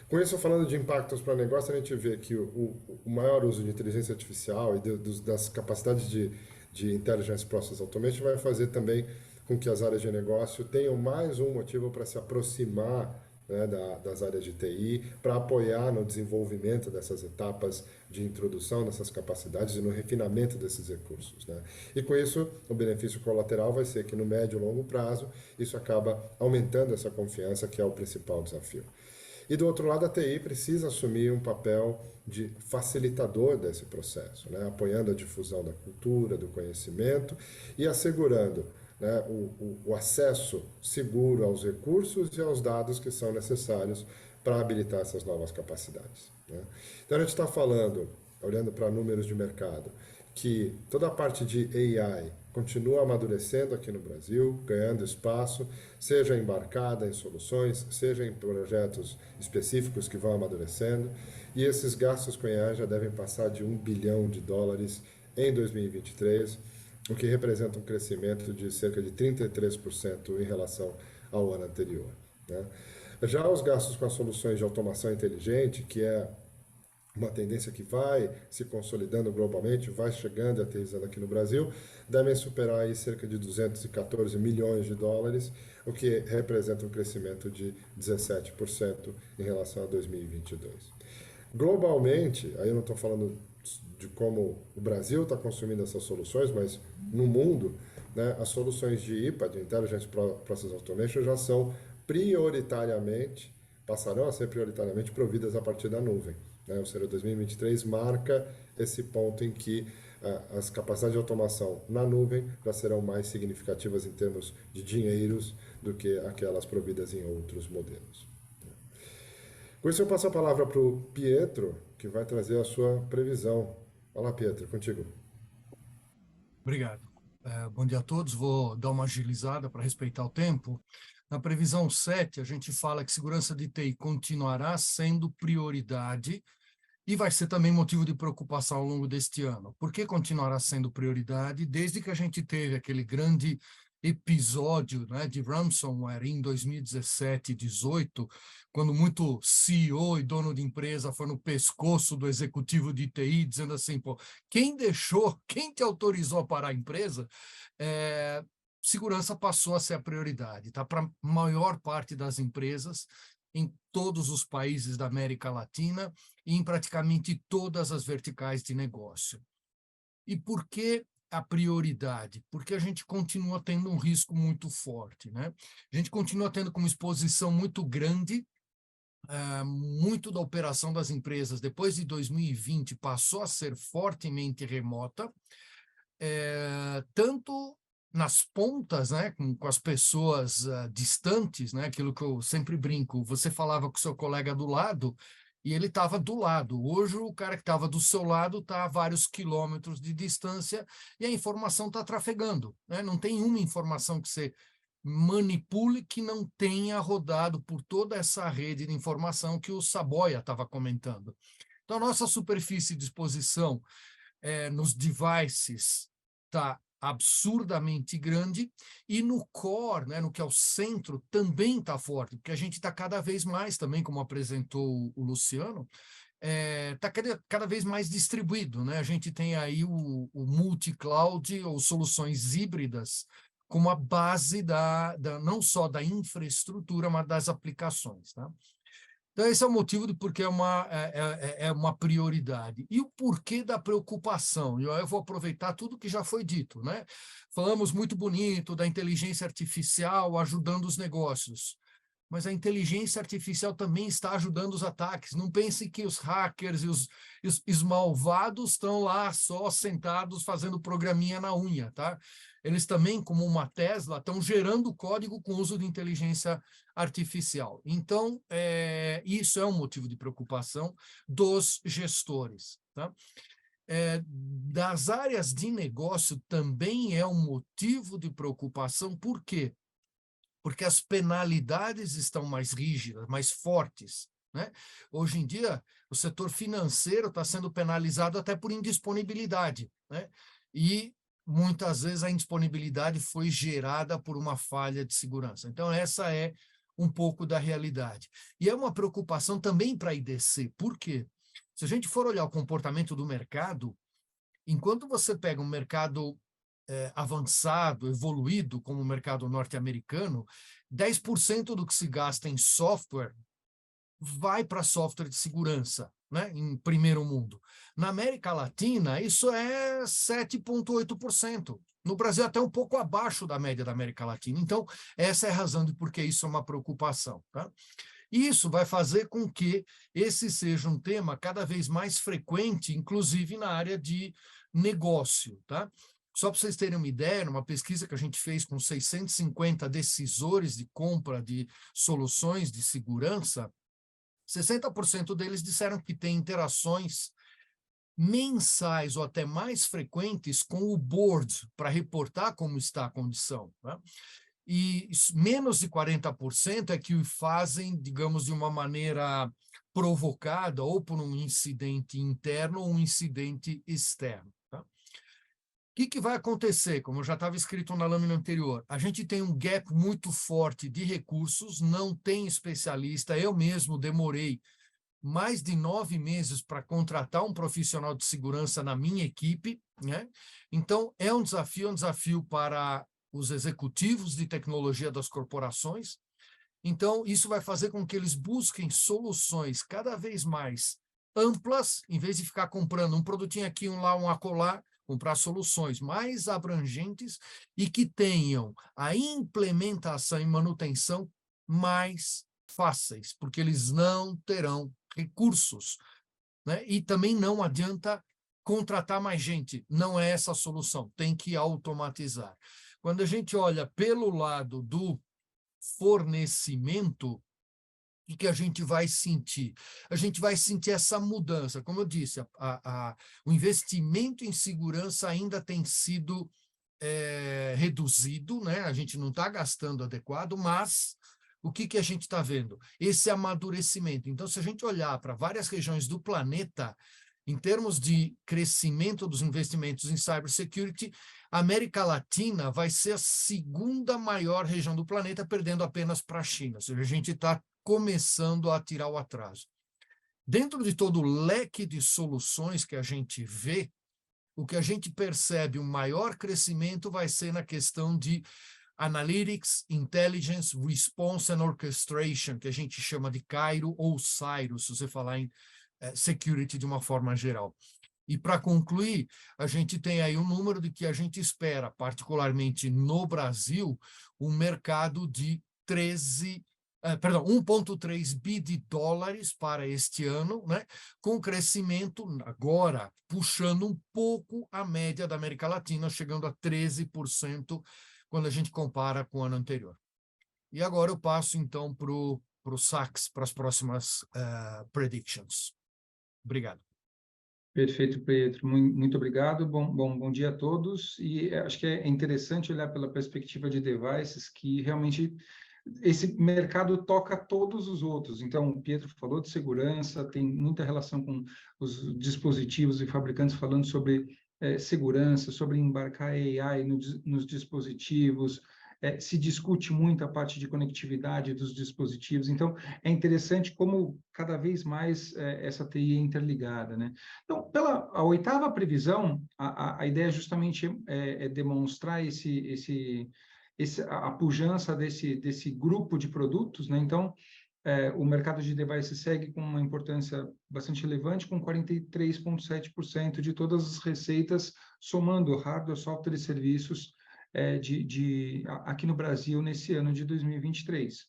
Com isso, falando de impactos para o negócio, a gente vê que o maior uso de inteligência artificial e das capacidades de Intelligence Process Automation vai fazer também com que as áreas de negócio tenham mais um motivo para se aproximar, né, das áreas de TI, para apoiar no desenvolvimento dessas etapas de introdução dessas capacidades e no refinamento desses recursos, né? E com isso, o benefício colateral vai ser que no médio e longo prazo, isso acaba aumentando essa confiança, que é o principal desafio. E do outro lado, a TI precisa assumir um papel de facilitador desse processo, né? Apoiando a difusão da cultura, do conhecimento e assegurando, né, o acesso seguro aos recursos e aos dados que são necessários para habilitar essas novas capacidades, né? Então, a gente está falando, olhando para números de mercado, que toda a parte de AI continua amadurecendo aqui no Brasil, ganhando espaço, seja embarcada em soluções, seja em projetos específicos que vão amadurecendo, e esses gastos com AI já devem passar de US$ 1 bilhão em 2023, o que representa um crescimento de cerca de 33% em relação ao ano anterior, né? Já os gastos com as soluções de automação inteligente, que é uma tendência que vai se consolidando globalmente, vai chegando e aterrissando aqui no Brasil, devem superar aí cerca de US$ 214 milhões, o que representa um crescimento de 17% em relação a 2022. Globalmente, aí eu não estou falando de como o Brasil está consumindo essas soluções, mas no mundo, né, as soluções de IPA, de Intelligence Process Automation, já são prioritariamente, passarão a ser prioritariamente providas a partir da nuvem, né? Ou seja, 2023 marca esse ponto em que as capacidades de automação na nuvem já serão mais significativas em termos de dinheiros do que aquelas providas em outros modelos. Com isso eu passo a palavra para o Pietro, que vai trazer a sua previsão. Olá, Pietro, contigo. Obrigado. Bom dia a todos. Vou dar uma agilizada para respeitar o tempo. Na previsão 7, a gente fala que segurança de TI continuará sendo prioridade e vai ser também motivo de preocupação ao longo deste ano. Por que continuará sendo prioridade? Desde que a gente teve aquele grande episódio, né, de ransomware em 2017 e 2018, quando muito CEO e dono de empresa foi no pescoço do executivo de TI, dizendo assim, pô, quem te autorizou a parar a empresa? Segurança passou a ser a prioridade, tá? Para a maior parte das empresas, em todos os países da América Latina e em praticamente todas as verticais de negócio. E por que a prioridade? Porque a gente continua tendo um risco muito forte, né? A gente continua tendo como exposição muito grande, muito da operação das empresas, depois de 2020, passou a ser fortemente remota, tanto nas pontas, né, com as pessoas distantes, né, aquilo que eu sempre brinco, você falava com o seu colega do lado e ele estava do lado. Hoje o cara que estava do seu lado está a vários quilômetros de distância e a informação está trafegando, né? Não tem uma informação que você manipule que não tenha rodado por toda essa rede de informação que o Saboia estava comentando. Então, a nossa superfície de exposição nos devices está absurdamente grande, e no core, né, no que é o centro, também está forte, porque a gente está cada vez mais, também como apresentou o Luciano, está cada vez mais distribuído, né? A gente tem aí o multi-cloud ou soluções híbridas como a base não só da infraestrutura, mas das aplicações, tá? Então, esse é o motivo de porque é uma prioridade. E o porquê da preocupação? Eu vou aproveitar tudo que já foi dito, né? Falamos muito bonito da inteligência artificial ajudando os negócios, mas a inteligência artificial também está ajudando os ataques. Não pense que os hackers e os malvados estão lá só sentados fazendo programinha na unha, tá? Eles também, como uma Tesla, estão gerando código com uso de inteligência artificial. Então, isso é um motivo de preocupação dos gestores, tá? Das áreas de negócio também é um motivo de preocupação. Por quê? Porque as penalidades estão mais rígidas, mais fortes, né? Hoje em dia, o setor financeiro está sendo penalizado até por indisponibilidade, né? E muitas vezes a indisponibilidade foi gerada por uma falha de segurança. Então, essa é um pouco da realidade. E é uma preocupação também para a IDC. Por quê? Se a gente for olhar o comportamento do mercado, enquanto você pega um mercado avançado, evoluído, como o mercado norte-americano, 10% do que se gasta em software vai para software de segurança, né, em primeiro mundo. Na América Latina, isso é 7,8%. No Brasil, até um pouco abaixo da média da América Latina. Então, essa é a razão de por que isso é uma preocupação. Tá? Isso vai fazer com que esse seja um tema cada vez mais frequente, inclusive na área de negócio. Tá? Só para vocês terem uma ideia, numa pesquisa que a gente fez com 650 decisores de compra de soluções de segurança, 60% deles disseram que têm interações mensais ou até mais frequentes com o board para reportar como está a condição. Né? E menos de 40% é que o fazem, digamos, de uma maneira provocada ou por um incidente interno ou um incidente externo. Tá? O que vai acontecer? Como já estava escrito na lâmina anterior, a gente tem um gap muito forte de recursos, não tem especialista, eu mesmo demorei mais de 9 meses para contratar um profissional de segurança na minha equipe, né? Então, é um desafio para os executivos de tecnologia das corporações. Então, isso vai fazer com que eles busquem soluções cada vez mais amplas, em vez de ficar comprando um produtinho aqui, um lá, um acolá, comprar soluções mais abrangentes e que tenham a implementação e manutenção mais fáceis, porque eles não terão recursos, né? E também não adianta contratar mais gente, não é essa a solução, tem que automatizar. Quando a gente olha pelo lado do fornecimento, o que a gente vai sentir? A gente vai sentir essa mudança. Como eu disse, o investimento em segurança ainda tem sido reduzido, né? A gente não está gastando adequado, mas o que a gente está vendo? Esse amadurecimento. Então, se a gente olhar para várias regiões do planeta, em termos de crescimento dos investimentos em cybersecurity, a América Latina vai ser a segunda maior região do planeta, perdendo apenas para a China. Ou seja, a gente está começando a tirar o atraso. Dentro de todo o leque de soluções que a gente vê, o que a gente percebe, o maior crescimento vai ser na questão de Analytics, Intelligence, Response and Orchestration, que a gente chama de Cairo ou Cyrus, se você falar em security de uma forma geral. E para concluir, a gente tem aí um número de que a gente espera, particularmente no Brasil, um mercado de 1,3 bi de dólares para este ano, né? Com crescimento agora puxando um pouco a média da América Latina, chegando a 13% quando a gente compara com o ano anterior. E agora eu passo então para o Sachs, para as próximas predictions. Obrigado. Perfeito, Pedro. Muito obrigado. Bom dia a todos. E acho que é interessante olhar pela perspectiva de devices, que realmente esse mercado toca todos os outros. Então, o Pietro falou de segurança, tem muita relação com os dispositivos e fabricantes falando sobre segurança, sobre embarcar AI nos dispositivos. Se discute muito a parte de conectividade dos dispositivos. Então, é interessante como cada vez mais essa TI é interligada, né? Então, pela a oitava previsão, a ideia justamente é demonstrar a pujança desse grupo de produtos, né? Então, o mercado de devices segue com uma importância bastante relevante, com 43,7% de todas as receitas, somando hardware, software e serviços aqui no Brasil nesse ano de 2023.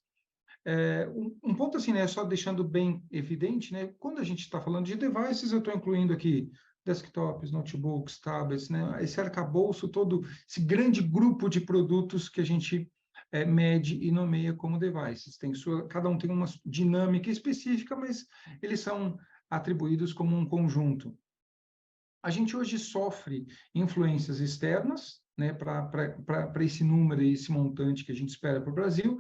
Um ponto assim, né, só deixando bem evidente, né, quando a gente está falando de devices, eu estou incluindo aqui desktops, notebooks, tablets, né, esse arcabouço todo, esse grande grupo de produtos que a gente mede e nomeia como devices. Cada um tem uma dinâmica específica, mas eles são atribuídos como um conjunto. A gente hoje sofre influências externas, né, para esse número e esse montante que a gente espera para o Brasil,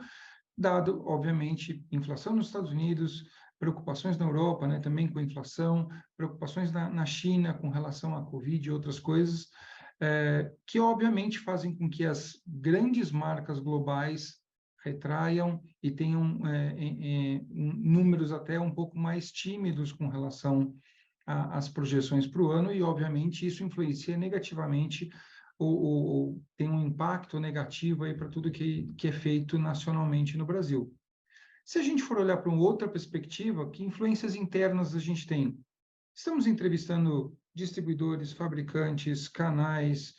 dado, obviamente, inflação nos Estados Unidos, preocupações na Europa, né, também com a inflação, preocupações na China com relação à Covid e outras coisas, que, obviamente, fazem com que as grandes marcas globais retraiam e tenham números até um pouco mais tímidos com relação às projeções para o ano, e, obviamente, isso influencia negativamente ou tem um impacto negativo aí para tudo que é feito nacionalmente no Brasil. Se a gente for olhar para uma outra perspectiva, que influências internas a gente tem? Estamos entrevistando distribuidores, fabricantes, canais,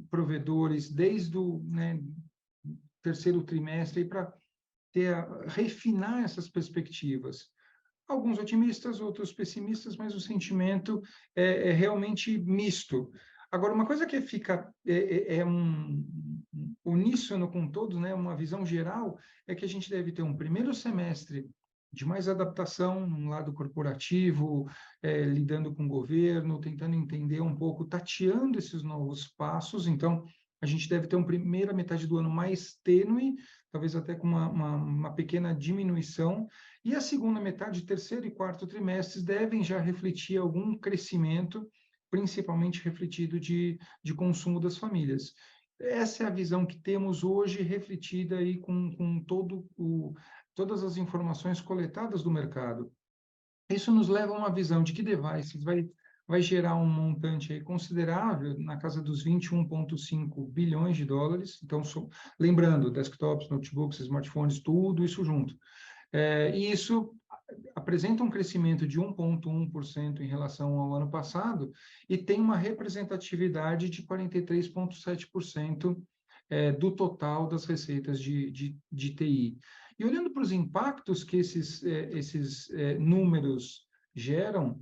provedores, desde o terceiro trimestre para refinar essas perspectivas. Alguns otimistas, outros pessimistas, mas o sentimento é realmente misto. Agora, uma coisa que fica uníssono com todos, né, uma visão geral, é que a gente deve ter um primeiro semestre de mais adaptação no lado corporativo, lidando com o governo, tentando entender um pouco, tateando esses novos passos. Então, a gente deve ter uma primeira metade do ano mais tênue, talvez até com uma pequena diminuição, e a segunda metade, terceiro e quarto trimestres, devem já refletir algum crescimento, principalmente refletido de consumo das famílias. Essa é a visão que temos hoje, refletida aí com todas as informações coletadas do mercado. Isso nos leva a uma visão de que devices vai gerar um montante aí considerável, na casa dos 21,5 bilhões de dólares. Então, lembrando, desktops, notebooks, smartphones, tudo isso junto. E isso apresenta um crescimento de 1,1% em relação ao ano passado e tem uma representatividade de 43,7% do total das receitas de TI. E olhando para os impactos que esses números geram,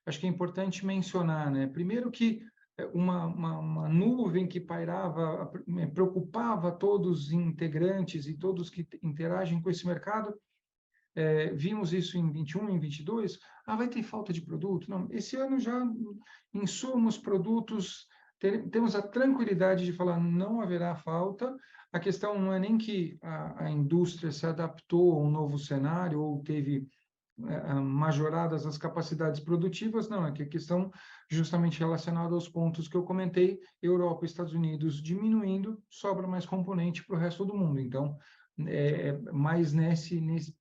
acho que é importante mencionar, né? Primeiro que uma nuvem que pairava, preocupava todos os integrantes e todos que interagem com esse mercado. Vimos isso em 21, em 22, vai ter falta de produto? Não, esse ano já, insumos, produtos, temos a tranquilidade de falar não haverá falta. A questão não é nem que a indústria se adaptou a um novo cenário ou teve majoradas as capacidades produtivas, não, é que a questão justamente relacionada aos pontos que eu comentei, Europa e Estados Unidos diminuindo, sobra mais componente para o resto do mundo. Então, mais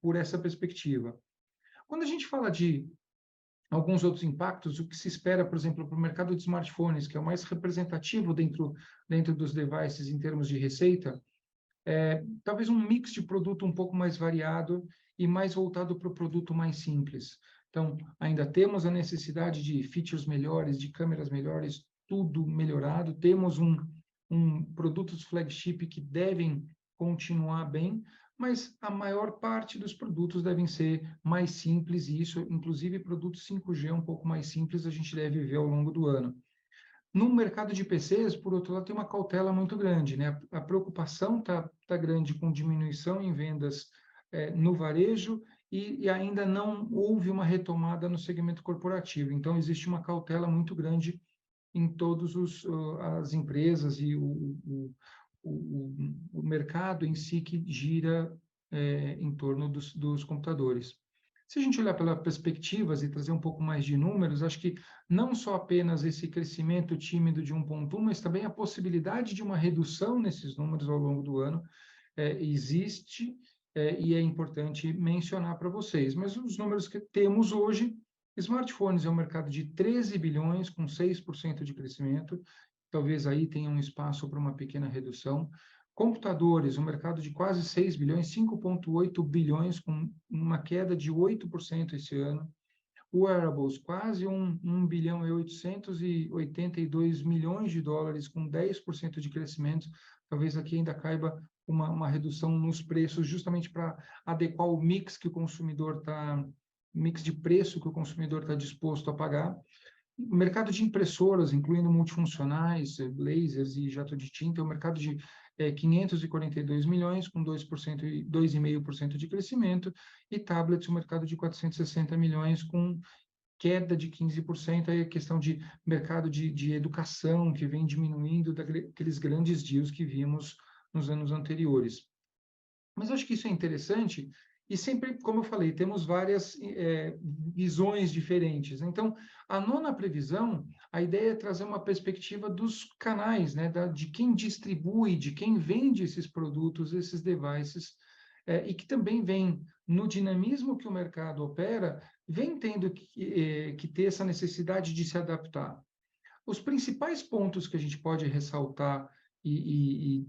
por essa perspectiva. Quando a gente fala de alguns outros impactos, o que se espera, por exemplo, para o mercado de smartphones, que é o mais representativo dentro dos devices em termos de receita, talvez um mix de produto um pouco mais variado e mais voltado para o produto mais simples. Então, ainda temos a necessidade de features melhores, de câmeras melhores, tudo melhorado. Temos produtos flagship que devem continuar bem, mas a maior parte dos produtos devem ser mais simples, e isso, inclusive, produtos 5G um pouco mais simples, a gente deve ver ao longo do ano. No mercado de PCs, por outro lado, tem uma cautela muito grande, né? A preocupação tá grande com diminuição em vendas no varejo e ainda não houve uma retomada no segmento corporativo. Então, existe uma cautela muito grande em todas as empresas e o mercado em si que gira em torno dos computadores. Se a gente olhar pelas perspectivas e trazer um pouco mais de números, acho que não só apenas esse crescimento tímido de 1,1, mas também a possibilidade de uma redução nesses números ao longo do ano existe e é importante mencionar para vocês. Mas os números que temos hoje, smartphones é um mercado de 13 bilhões, com 6% de crescimento, talvez aí tenha um espaço para uma pequena redução. Computadores, um mercado de quase 6 bilhões, 5,8 bilhões, com uma queda de 8% esse ano. Wearables, quase 1 bilhão e 882 milhões de dólares, com 10% de crescimento. Talvez aqui ainda caiba uma redução nos preços, justamente para adequar o mix de preço que o consumidor está disposto a pagar. O mercado de impressoras, incluindo multifuncionais, lasers e jato de tinta, é um mercado de 542 milhões, com 2% e 2,5% de crescimento, e tablets, um mercado de 460 milhões, com queda de 15%, aí a questão de mercado de educação, que vem diminuindo daqueles grandes deals que vimos nos anos anteriores. Mas acho que isso é interessante, e sempre, como eu falei, temos várias visões diferentes. Então, a nona previsão, a ideia é trazer uma perspectiva dos canais, né, de quem distribui, de quem vende esses produtos, esses devices, e que também vem, no dinamismo que o mercado opera, vem tendo que ter essa necessidade de se adaptar. os principais pontos que a gente pode ressaltar e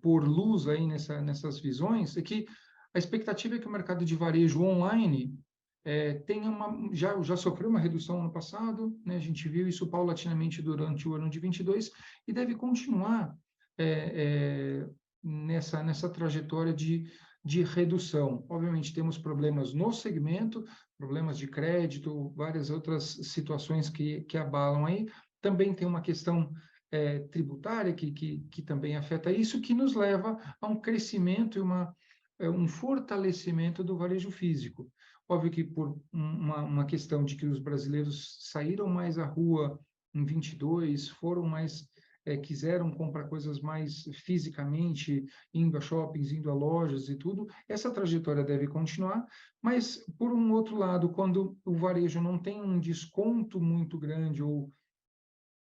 pôr luz aí nessas visões é que a expectativa é que o mercado de varejo online já sofreu uma redução no passado, né? A gente viu isso paulatinamente durante o ano de 22 e deve continuar nessa trajetória de redução. Obviamente, temos problemas no segmento, problemas de crédito, várias outras situações que abalam aí. Também tem uma questão tributária que também afeta isso, que nos leva a um crescimento e um fortalecimento do varejo físico. Óbvio que por uma questão de que os brasileiros saíram mais à rua em 22, foram mais quiseram comprar coisas mais fisicamente, indo a shoppings, indo a lojas e tudo, essa trajetória deve continuar, mas, por um outro lado, quando o varejo não tem um desconto muito grande ou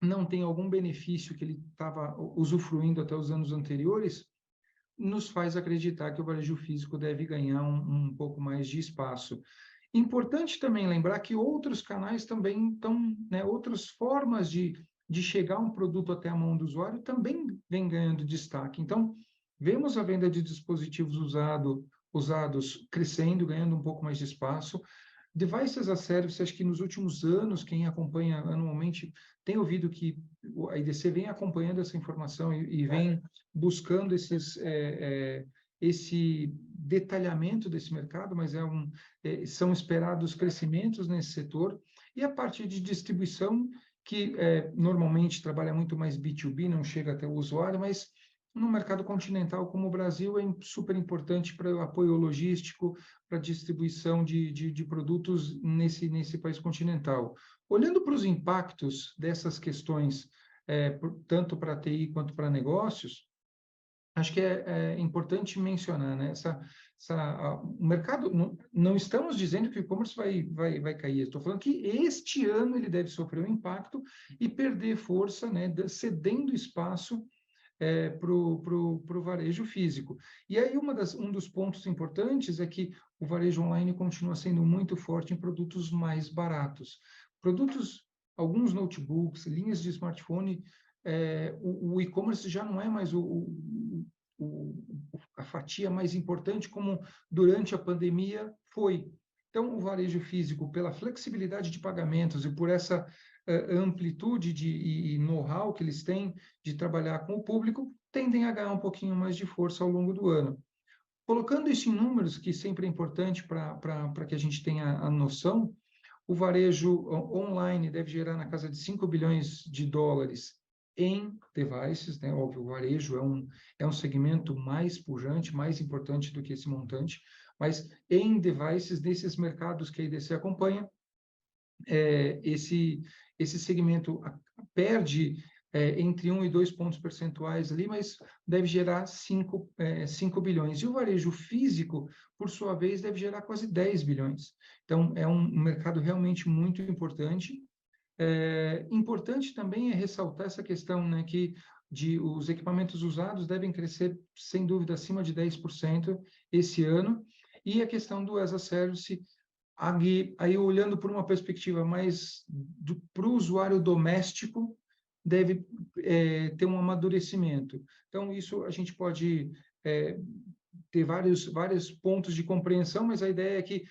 não tem algum benefício que ele estava usufruindo até os anos anteriores, nos faz acreditar que o varejo físico deve ganhar um pouco mais de espaço. Importante também lembrar que outros canais também estão, né, outras formas de chegar um produto até a mão do usuário também vem ganhando destaque. Então, vemos a venda de dispositivos usados crescendo, ganhando um pouco mais de espaço. Devices as a Service, acho que nos últimos anos, quem acompanha anualmente tem ouvido que a IDC vem acompanhando essa informação e vem buscando esse detalhamento desse mercado, mas são esperados crescimentos nesse setor. E a parte de distribuição, que normalmente trabalha muito mais B2B, não chega até o usuário, mas no mercado continental como o Brasil é super importante para o apoio logístico, para a distribuição de produtos nesse país continental. Olhando para os impactos dessas questões, tanto para a TI quanto para negócios, acho que é importante mencionar, né? O mercado, não estamos dizendo que o e-commerce vai cair, estou falando que este ano ele deve sofrer um impacto e perder força, né? Cedendo espaço para o varejo físico. E aí um dos pontos importantes é que o varejo online continua sendo muito forte em produtos mais baratos. Alguns notebooks, linhas de smartphone, o e-commerce já não é mais a fatia mais importante como durante a pandemia foi. Então, o varejo físico, pela flexibilidade de pagamentos e por essa amplitude e know-how que eles têm de trabalhar com o público, tendem a ganhar um pouquinho mais de força ao longo do ano. Colocando isso em números, que sempre é importante para que a gente tenha a noção, o varejo online deve gerar na casa de 5 bilhões de dólares em devices, né? Óbvio, o varejo é um segmento mais pujante, mais importante do que esse montante, mas em devices, desses mercados que a IDC acompanha, esse segmento perde entre 1 e 2 pontos percentuais ali, mas deve gerar 5 bilhões. E o varejo físico, por sua vez, deve gerar quase 10 bilhões. Então, é um mercado realmente muito importante. Importante também é ressaltar essa questão, né, que os equipamentos usados devem crescer, sem dúvida, acima de 10% esse ano, e a questão do as a Service, aí olhando por uma perspectiva mais para o usuário doméstico, deve ter um amadurecimento. Então, isso a gente pode ter vários pontos de compreensão, mas a ideia é que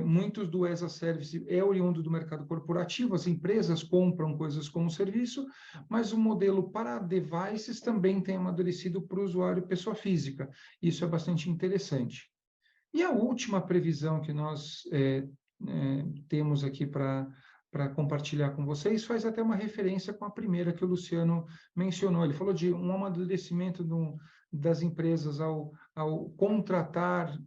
muitos do as a Service é oriundo do mercado corporativo, as empresas compram coisas como serviço, mas o modelo para devices também tem amadurecido para o usuário pessoa física. Isso é bastante interessante. E a última previsão que nós temos aqui para compartilhar com vocês faz até uma referência com a primeira que o Luciano mencionou. Ele falou de um amadurecimento das empresas ao contratar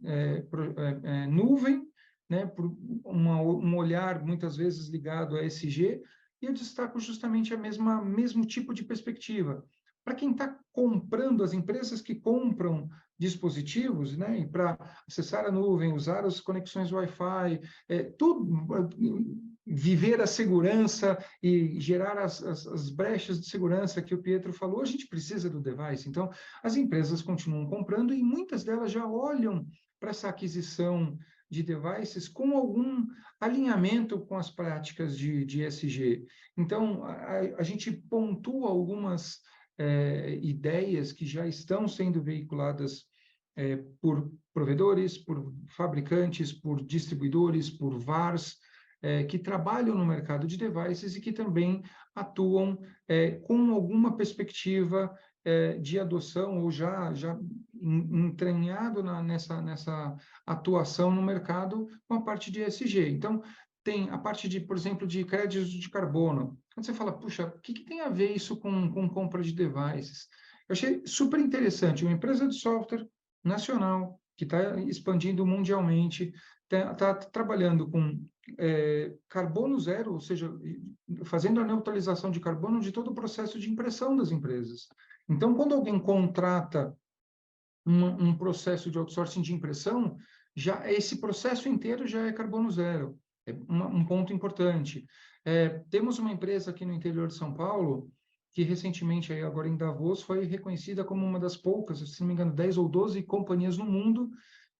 nuvem, né, por um olhar muitas vezes ligado a ESG, e eu destaco justamente mesmo tipo de perspectiva. Para quem está comprando, as empresas que compram dispositivos, né, e para acessar a nuvem, usar as conexões Wi-Fi, viver a segurança e gerar as brechas de segurança que o Pietro falou, a gente precisa do device. Então, as empresas continuam comprando e muitas delas já olham para essa aquisição de devices com algum alinhamento com as práticas de ESG. Então, a gente pontua algumas ideias que já estão sendo veiculadas por provedores, por fabricantes, por distribuidores, por VARs, que trabalham no mercado de devices e que também atuam com alguma perspectiva de adoção ou já entranhado nessa atuação no mercado com a parte de ESG. Então, tem a parte de, por exemplo, de créditos de carbono. Quando você fala, puxa, o que tem a ver isso com compra de devices? Eu achei super interessante. Uma empresa de software nacional que está expandindo mundialmente, está trabalhando com carbono zero, ou seja, fazendo a neutralização de carbono de todo o processo de impressão das empresas. Então, quando alguém contrata um processo de outsourcing de impressão, já esse processo inteiro já é carbono zero. É um ponto importante. Temos uma empresa aqui no interior de São Paulo que recentemente, aí agora em Davos, foi reconhecida como uma das poucas, se não me engano, 10 ou 12 companhias no mundo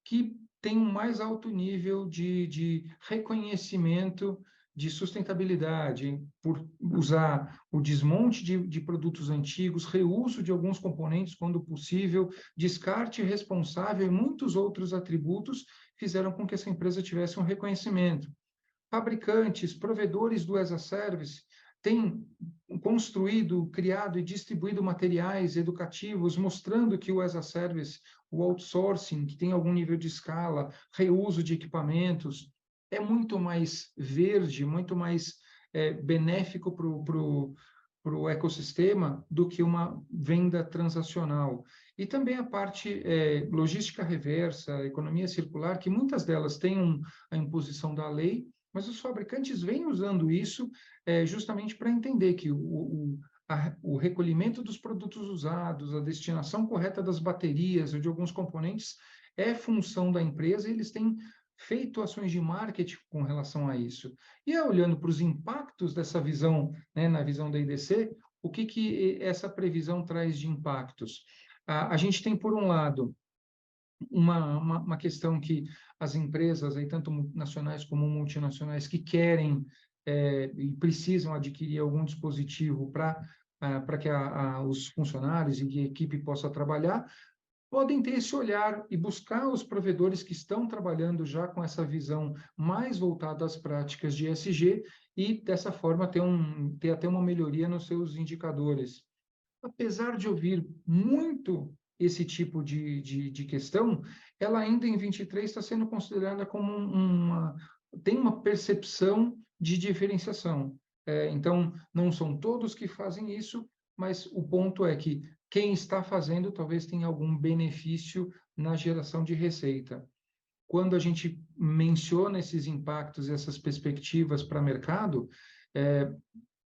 que tem um mais alto nível de reconhecimento de sustentabilidade, por usar o desmonte de produtos antigos, reuso de alguns componentes quando possível, descarte responsável e muitos outros atributos fizeram com que essa empresa tivesse um reconhecimento. Fabricantes, provedores do as a Service têm construído, criado e distribuído materiais educativos mostrando que o as a Service, o outsourcing, que tem algum nível de escala, reuso de equipamentos, é muito mais verde, muito mais benéfico para o ecossistema do que uma venda transacional. E também a parte logística reversa, economia circular, que muitas delas têm a imposição da lei, mas os fabricantes vêm usando isso justamente para entender que o recolhimento dos produtos usados, a destinação correta das baterias ou de alguns componentes é função da empresa e eles têm feito ações de marketing com relação a isso. E olhando para os impactos dessa visão, né, na visão da IDC, o que essa previsão traz de impactos? A gente tem, por um lado, uma questão que as empresas, aí, tanto nacionais como multinacionais, que querem e precisam adquirir algum dispositivo para que os funcionários e a equipe possa trabalhar, podem ter esse olhar e buscar os provedores que estão trabalhando já com essa visão mais voltada às práticas de ESG e, dessa forma, ter até uma melhoria nos seus indicadores. Apesar de ouvir muito esse tipo de questão, ela ainda em 23 está sendo considerada como tem uma percepção de diferenciação. Então, não são todos que fazem isso, mas o ponto é que quem está fazendo talvez tenha algum benefício na geração de receita. Quando a gente menciona esses impactos, essas perspectivas para o mercado,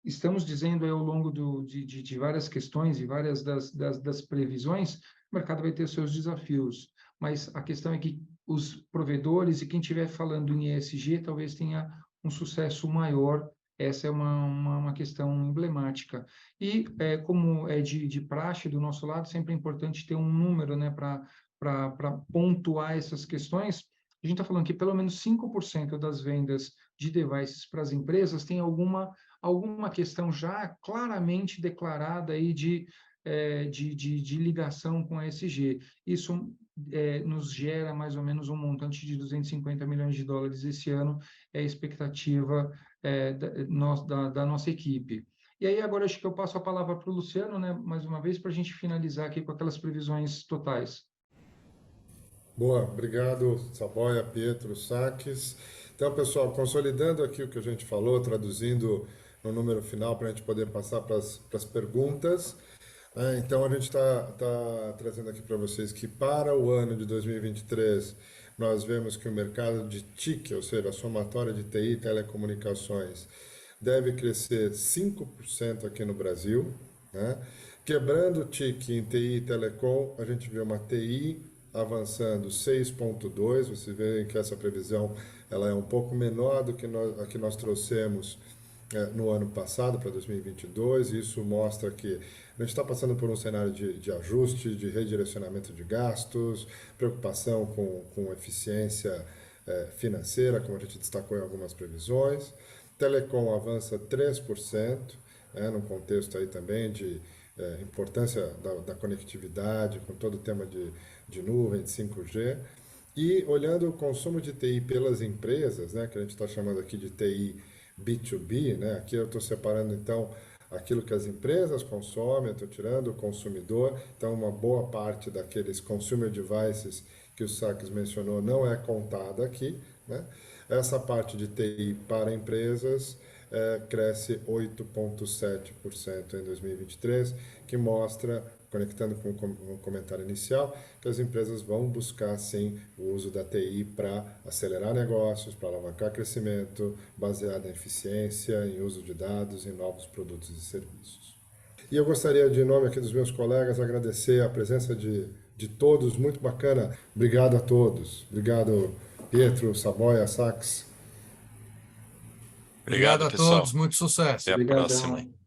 estamos dizendo aí ao longo de várias questões e várias das previsões, o mercado vai ter seus desafios, mas a questão é que os provedores e quem estiver falando em ESG talvez tenha um sucesso maior. Essa é uma questão emblemática. E, como é de praxe do nosso lado, sempre é importante ter um número, né, para pontuar essas questões. A gente está falando que pelo menos 5% das vendas de devices para as empresas tem alguma questão já claramente declarada aí de ligação com a ESG. Isso nos gera mais ou menos um montante de 250 milhões de dólares esse ano, é a expectativa da nossa equipe. E aí agora acho que eu passo a palavra para o Luciano, né, mais uma vez, para a gente finalizar aqui com aquelas previsões totais. Boa, obrigado, Saboia, Pietro, Saques. Então, pessoal, consolidando aqui o que a gente falou, traduzindo no número final para a gente poder passar para as perguntas. Então, a gente está trazendo aqui para vocês que para o ano de 2023, nós vemos que o mercado de TIC, ou seja, a somatória de TI e telecomunicações, deve crescer 5% aqui no Brasil, né? Quebrando o TIC em TI e telecom, a gente vê uma TI avançando 6,2%. Você vê que essa previsão ela é um pouco menor do que a que nós trouxemos no ano passado, para 2022. Isso mostra que a gente está passando por um cenário de ajuste, de redirecionamento de gastos, preocupação com eficiência financeira, como a gente destacou em algumas previsões. Telecom avança 3%, num contexto aí também de importância da conectividade, com todo o tema de nuvem, de 5G. E olhando o consumo de TI pelas empresas, né, que a gente está chamando aqui de TI B2B, né, aqui eu estou separando então aquilo que as empresas consomem, estou tirando o consumidor, então uma boa parte daqueles consumer devices que o Sacks mencionou não é contada aqui, né? Essa parte de TI para empresas cresce 8,7% em 2023, que mostra, conectando com o comentário inicial, que as empresas vão buscar, sim, o uso da TI para acelerar negócios, para alavancar crescimento, baseado em eficiência, em uso de dados, em novos produtos e serviços. E eu gostaria, de nome aqui dos meus colegas, agradecer a presença de todos, muito bacana. Obrigado a todos. Obrigado, Pietro, Saboia, Sacks. Obrigado a pessoal. todos, muito sucesso. Até a Obrigadão. próxima.